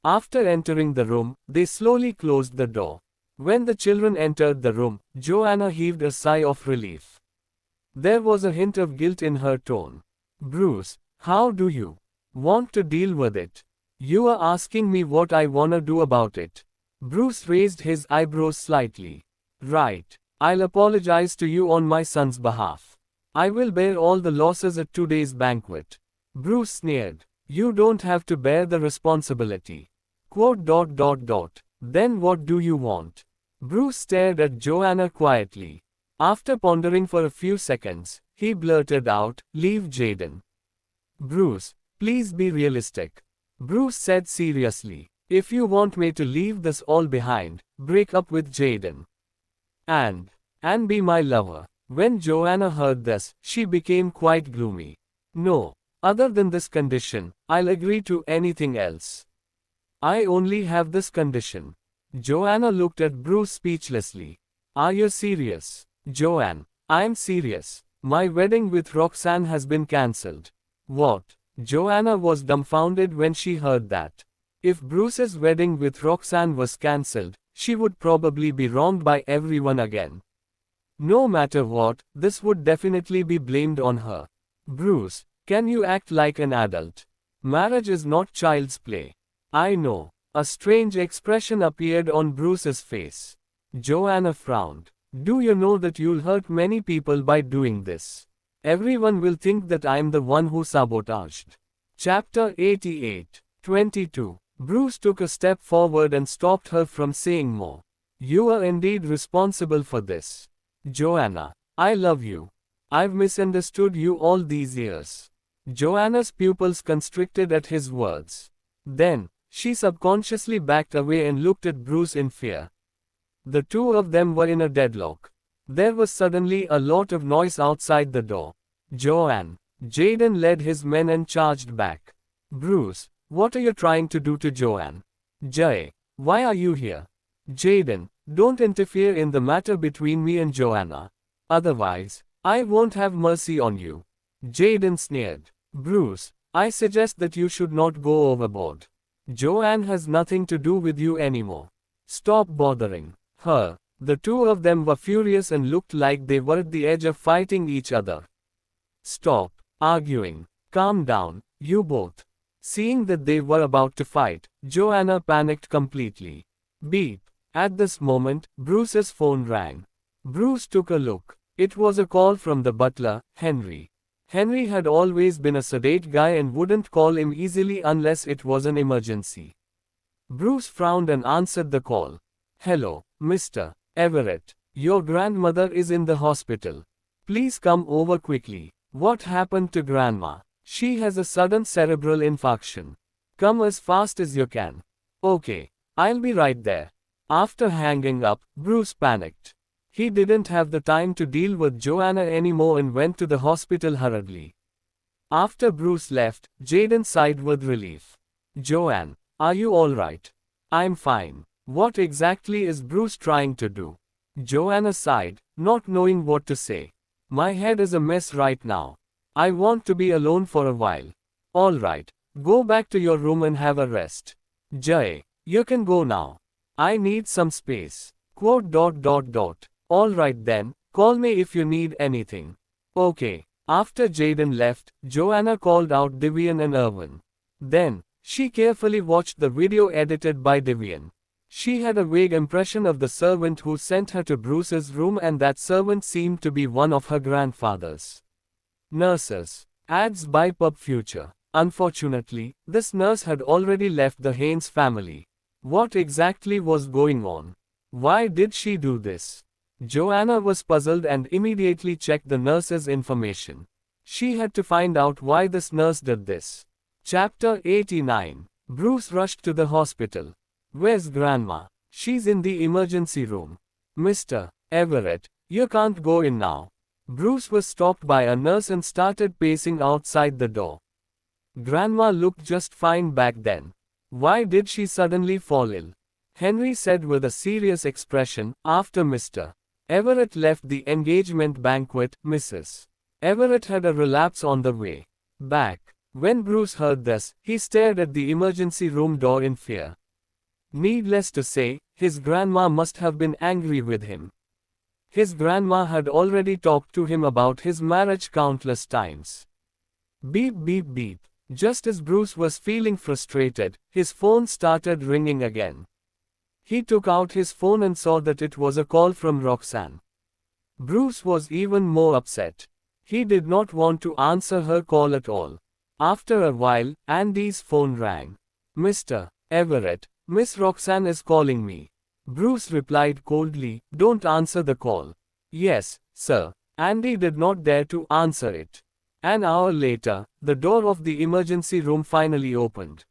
After entering the room, they slowly closed the door. When the children entered the room, Joanna heaved a sigh of relief. There was a hint of guilt in her tone. Bruce, how do you want to deal with it? You are asking me what I wanna do about it. Bruce raised his eyebrows slightly. Right. I'll apologize to you on my son's behalf. I will bear all the losses at today's banquet. Bruce sneered. You don't have to bear the responsibility. Then what do you want? Bruce stared at Joanna quietly. After pondering for a few seconds, he blurted out, leave Jaden. Bruce, please be realistic. Bruce said seriously. If you want me to leave this all behind, break up with Jaden. And be my lover. When Joanna heard this, she became quite gloomy. No. Other than this condition, I'll agree to anything else. I only have this condition. Joanna looked at Bruce speechlessly. Are you serious? Joanne, I'm serious. My wedding with Roxanne has been cancelled. What? Joanna was dumbfounded when she heard that. If Bruce's wedding with Roxanne was cancelled, she would probably be wronged by everyone again. No matter what, this would definitely be blamed on her. Bruce, can you act like an adult? Marriage is not child's play. I know. A strange expression appeared on Bruce's face. Joanna frowned. Do you know that you'll hurt many people by doing this? Everyone will think that I'm the one who sabotaged. Chapter 88. 22. Bruce took a step forward and stopped her from saying more. You are indeed responsible for this. Joanna, I love you. I've misunderstood you all these years. Joanna's pupils constricted at his words. Then, she subconsciously backed away and looked at Bruce in fear. The two of them were in a deadlock. There was suddenly a lot of noise outside the door. Joanne. Jaden led his men and charged back. Bruce, what are you trying to do to Joanne? Jay, why are you here? Jaden, don't interfere in the matter between me and Joanna. Otherwise, I won't have mercy on you. Jaden sneered. Bruce, I suggest that you should not go overboard. Joanne has nothing to do with you anymore. Stop bothering her. The two of them were furious and looked like they were at the edge of fighting each other. Stop arguing. Calm down, you both. Seeing that they were about to fight, Joanna panicked completely. Beep. At this moment, Bruce's phone rang. Bruce took a look. It was a call from the butler, Henry. Henry had always been a sedate guy and wouldn't call him easily unless it was an emergency. Bruce frowned and answered the call. Hello, Mr. Everett. Your grandmother is in the hospital. Please come over quickly. What happened to Grandma? She has a sudden cerebral infarction. Come as fast as you can. Okay, I'll be right there. After hanging up, Bruce panicked. He didn't have the time to deal with Joanna anymore and went to the hospital hurriedly. After Bruce left, Jaden sighed with relief. Joanne, are you alright? I'm fine. What exactly is Bruce trying to do? Joanna sighed, not knowing what to say. My head is a mess right now. I want to be alone for a while. Alright, go back to your room and have a rest. Jay, you can go now. I need some space. Alright then, call me if you need anything. Okay. After Jaden left, Joanna called out Devian and Irwin. Then, she carefully watched the video edited by Devian. She had a vague impression of the servant who sent her to Bruce's room, and that servant seemed to be one of her grandfather's nurses. Ads by Pub Future. Unfortunately, this nurse had already left the Haynes family. What exactly was going on? Why did she do this? Joanna was puzzled and immediately checked the nurse's information. She had to find out why this nurse did this. Chapter 89. Bruce rushed to the hospital. Where's Grandma? She's in the emergency room. Mr. Everett, you can't go in now. Bruce was stopped by a nurse and started pacing outside the door. Grandma looked just fine back then. Why did she suddenly fall ill? Henry said with a serious expression. After Mr. Everett left the engagement banquet, Mrs. Everett had a relapse on the way back. When Bruce heard this, he stared at the emergency room door in fear. Needless to say, his grandma must have been angry with him. His grandma had already talked to him about his marriage countless times. Beep beep beep. Just as Bruce was feeling frustrated, his phone started ringing again. He took out his phone and saw that it was a call from Roxanne. Bruce was even more upset. He did not want to answer her call at all. After a while, Andy's phone rang. Mr. Everett, Miss Roxanne is calling me. Bruce replied coldly, don't answer the call. Yes, sir. Andy did not dare to answer it. An hour later, the door of the emergency room finally opened.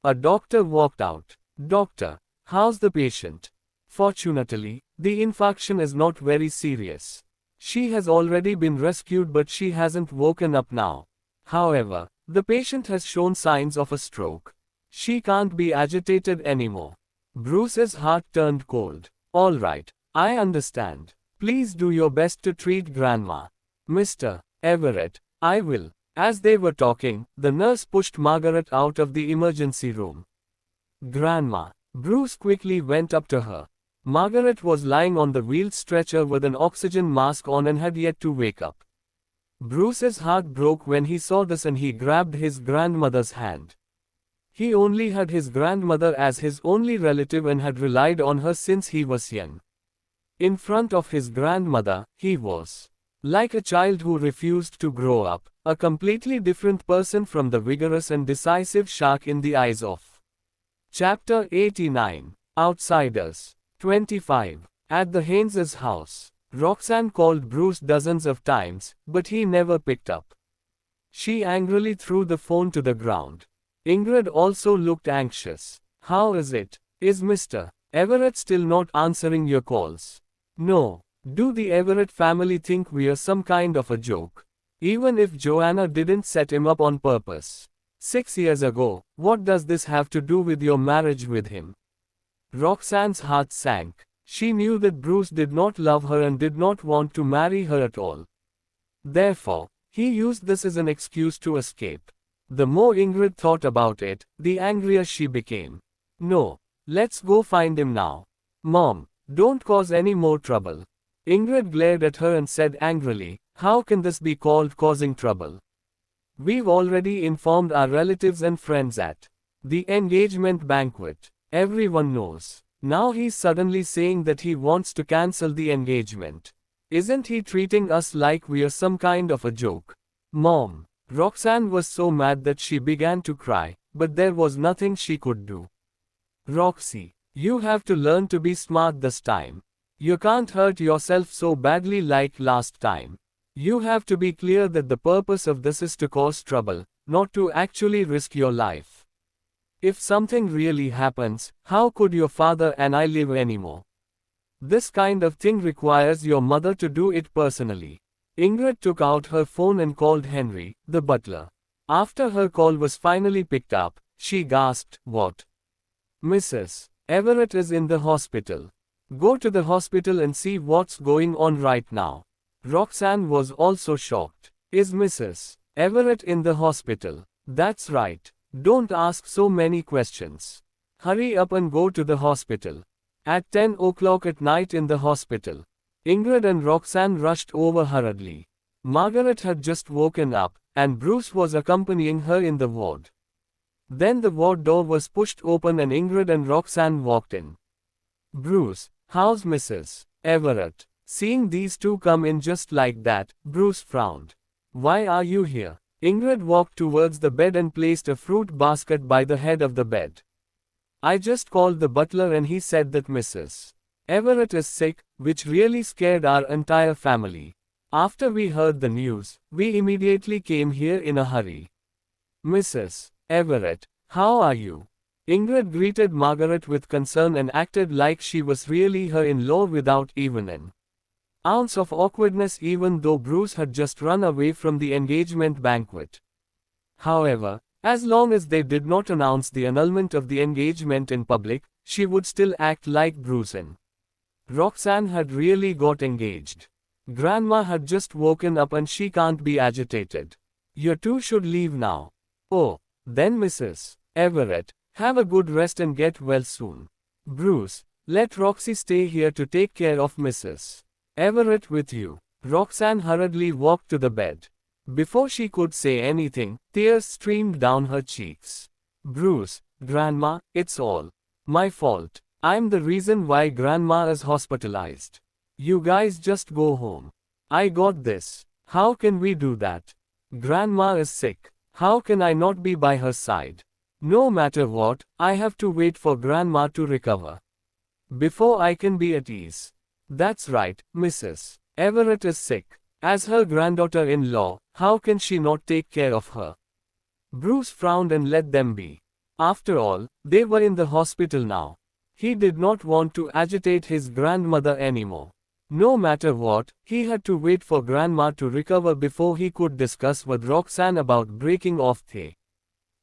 A doctor walked out. Doctor, how's the patient? Fortunately, the infarction is not very serious. She has already been rescued but she hasn't woken up now. However, the patient has shown signs of a stroke. She can't be agitated anymore. Bruce's heart turned cold. All right, I understand. Please do your best to treat Grandma. Mr. Everett, I will. As they were talking, the nurse pushed Margaret out of the emergency room. Grandma. Bruce quickly went up to her. Margaret was lying on the wheeled stretcher with an oxygen mask on and had yet to wake up. Bruce's heart broke when he saw this and he grabbed his grandmother's hand. He only had his grandmother as his only relative and had relied on her since he was young. In front of his grandmother, he was like a child who refused to grow up, a completely different person from the vigorous and decisive shark in the eyes of. Chapter 89. Outsiders. 25. At the Haynes' house. Roxanne called Bruce dozens of times, but he never picked up. She angrily threw the phone to the ground. Ingrid also looked anxious. How is it? Is Mr. Everett still not answering your calls? No. Do the Everett family think we're some kind of a joke? Even if Joanna didn't set him up on purpose 6 years ago, what does this have to do with your marriage with him? Roxanne's heart sank. She knew that Bruce did not love her and did not want to marry her at all. Therefore, he used this as an excuse to escape. The more Ingrid thought about it, the angrier she became. No. Let's go find him now. Mom, don't cause any more trouble. Ingrid glared at her and said angrily, how can this be called causing trouble? We've already informed our relatives and friends at the engagement banquet. Everyone knows. Now he's suddenly saying that he wants to cancel the engagement. Isn't he treating us like we're some kind of a joke? Mom. Roxanne was so mad that she began to cry, but there was nothing she could do. Roxy, you have to learn to be smart this time. You can't hurt yourself so badly like last time. You have to be clear that the purpose of this is to cause trouble, not to actually risk your life. If something really happens, how could your father and I live anymore? This kind of thing requires your mother to do it personally. Ingrid took out her phone and called Henry, the butler. After her call was finally picked up, she gasped, what? Mrs. Everett is in the hospital. Go to the hospital and see what's going on right now. Roxanne was also shocked. Is Mrs. Everett in the hospital? That's right. Don't ask so many questions. Hurry up and go to the hospital. At 10 o'clock at night in the hospital. Ingrid and Roxanne rushed over hurriedly. Margaret had just woken up, and Bruce was accompanying her in the ward. Then the ward door was pushed open and Ingrid and Roxanne walked in. Bruce, how's Mrs. Everett? Seeing these two come in just like that, Bruce frowned. Why are you here? Ingrid walked towards the bed and placed a fruit basket by the head of the bed. I just called the butler and he said that Mrs. Everett is sick, which really scared our entire family. After we heard the news, we immediately came here in a hurry. Mrs. Everett, how are you? Ingrid greeted Margaret with concern and acted like she was really her in-law without even an ounce of awkwardness, even though Bruce had just run away from the engagement banquet. However, as long as they did not announce the annulment of the engagement in public, she would still act like Bruce and Roxanne had really got engaged. Grandma had just woken up and she can't be agitated. You two should leave now. Oh, then Mrs. Everett, have a good rest and get well soon. Bruce, let Roxy stay here to take care of Mrs. Everett with you. Roxanne hurriedly walked to the bed. Before she could say anything, tears streamed down her cheeks. Bruce, Grandma, it's all my fault. I'm the reason why Grandma is hospitalized. You guys just go home. I got this. How can we do that? Grandma is sick. How can I not be by her side? No matter what, I have to wait for Grandma to recover before I can be at ease. That's right, Mrs. Everett is sick. As her granddaughter-in-law, how can she not take care of her? Bruce frowned and let them be. After all, they were in the hospital now. He did not want to agitate his grandmother anymore. No matter what, he had to wait for Grandma to recover before he could discuss with Roxanne about breaking off the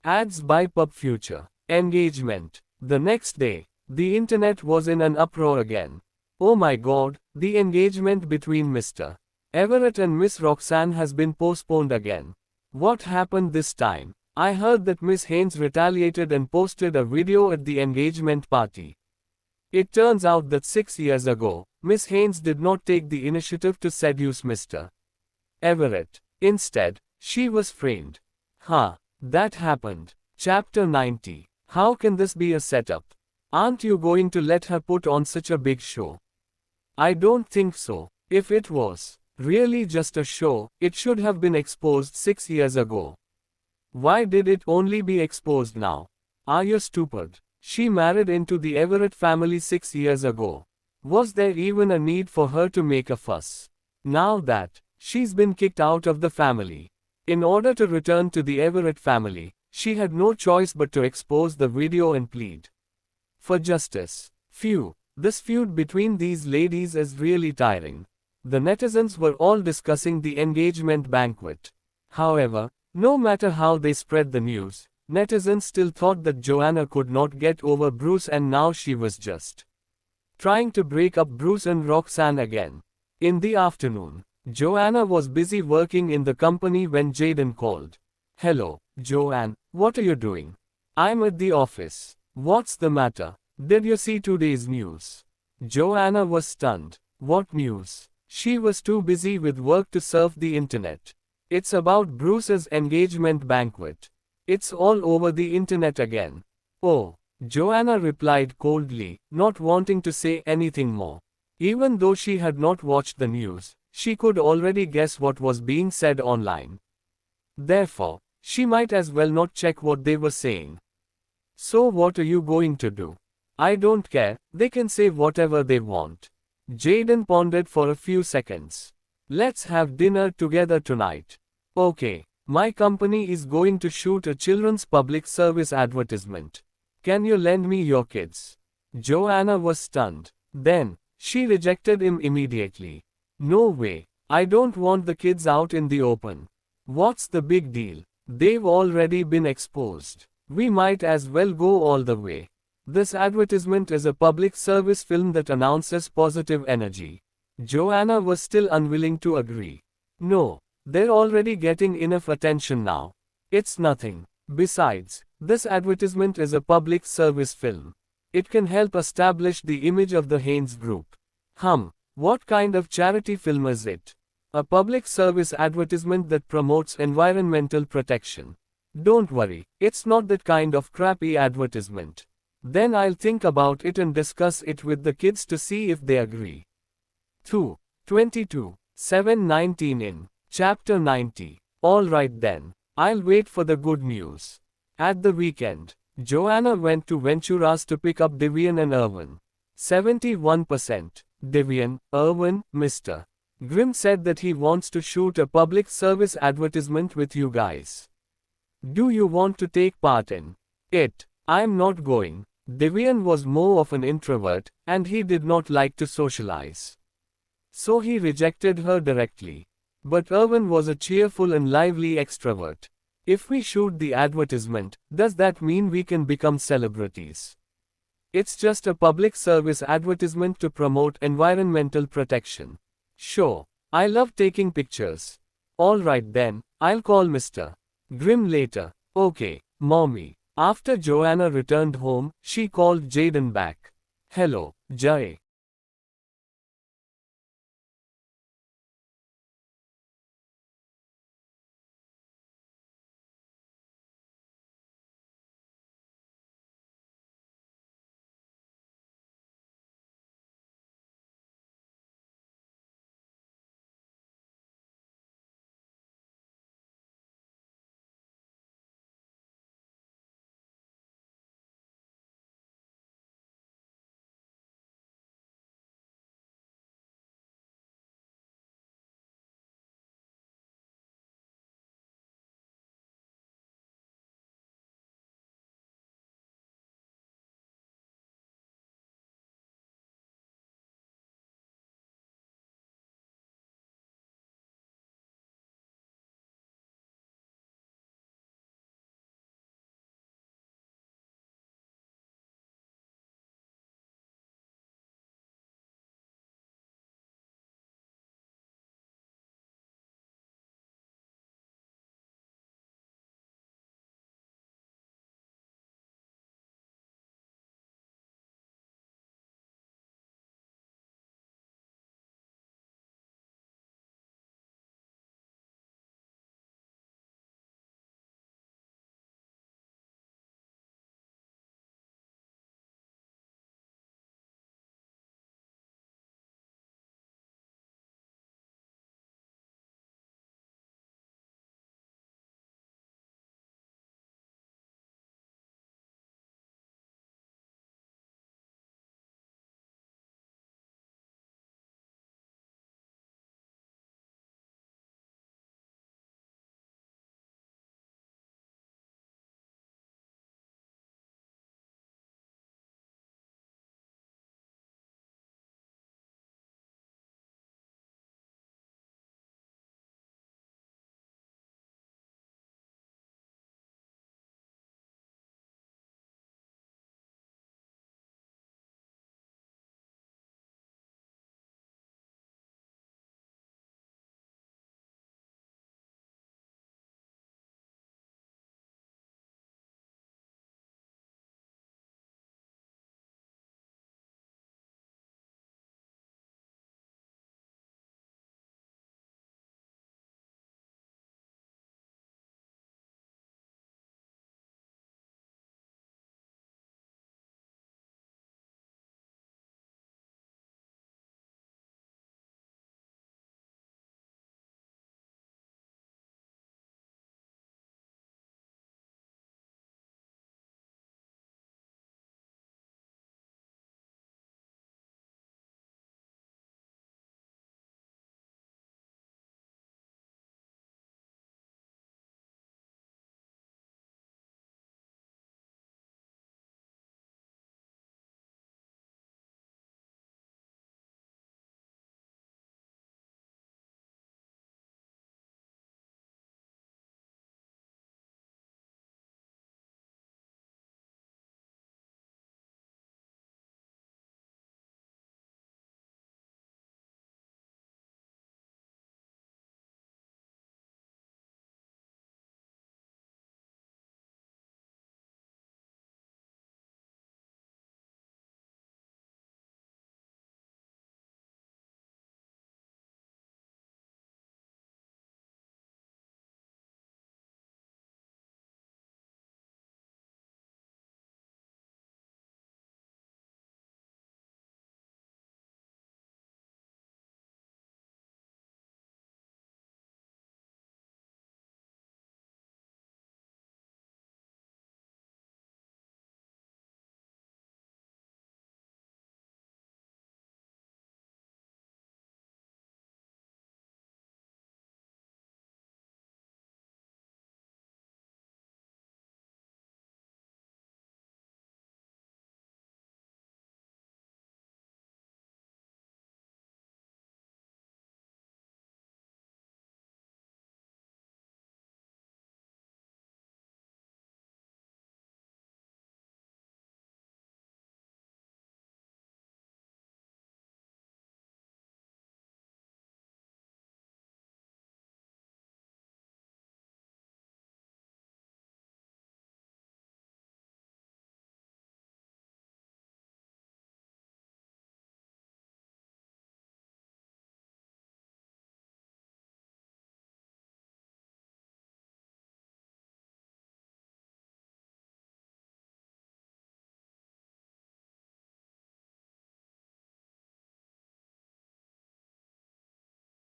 ads by pub future engagement. The next day, the internet was in an uproar again. Oh my God, the engagement between Mr. Everett and Miss Roxanne has been postponed again. What happened this time? I heard that Miss Haynes retaliated and posted a video at the engagement party. It turns out that 6 years ago, Miss Haynes did not take the initiative to seduce Mr. Everett. Instead, she was framed. Huh, that happened. Chapter 90. How can this be a setup? Aren't you going to let her put on such a big show? I don't think so. If it was really just a show, it should have been exposed 6 years ago. Why did it only be exposed now? Are you stupid? She married into the Everett family 6 years ago. Was there even a need for her to make a fuss? Now that she's been kicked out of the family, in order to return to the Everett family, she had no choice but to expose the video and plead for justice. Phew, this feud between these ladies is really tiring. The netizens were all discussing the engagement banquet. However, no matter how they spread the news, netizens still thought that Joanna could not get over Bruce, and now she was just trying to break up Bruce and Roxanne again. In the afternoon, Joanna was busy working in the company when Jaden called. Hello, Joanne, what are you doing? I'm at the office. What's the matter? Did you see today's news? Joanna was stunned. What news? She was too busy with work to surf the internet. It's about Bruce's engagement banquet. It's all over the internet again. Oh, Joanna replied coldly, not wanting to say anything more. Even though she had not watched the news, she could already guess what was being said online. Therefore, she might as well not check what they were saying. So what are you going to do? I don't care, they can say whatever they want. Jaden pondered for a few seconds. Let's have dinner together tonight. Okay. My company is going to shoot a children's public service advertisement. Can you lend me your kids? Joanna was stunned. Then, she rejected him immediately. No way. I don't want the kids out in the open. What's the big deal? They've already been exposed. We might as well go all the way. This advertisement is a public service film that announces positive energy. Joanna was still unwilling to agree. No. They're already getting enough attention now. It's nothing. Besides, this advertisement is a public service film. It can help establish the image of the Haynes Group. What kind of charity film is it? A public service advertisement that promotes environmental protection. Don't worry, it's not that kind of crappy advertisement. Then I'll think about it and discuss it with the kids to see if they agree. 22. 7:19 in Chapter 90. Alright then. I'll wait for the good news. At the weekend, Joanna went to Ventura's to pick up Devian and Irwin. 71%. Devian, Irwin, Mr. Grimm said that he wants to shoot a public service advertisement with you guys. Do you want to take part in it? I'm not going. Devian was more of an introvert, and he did not like to socialize. So he rejected her directly. But Irwin was a cheerful and lively extrovert. If we shoot the advertisement, does that mean we can become celebrities? It's just a public service advertisement to promote environmental protection. Sure. I love taking pictures. Alright then, I'll call Mr. Grimm later. Okay, mommy. After Joanna returned home, she called Jaden back. Hello, Jay.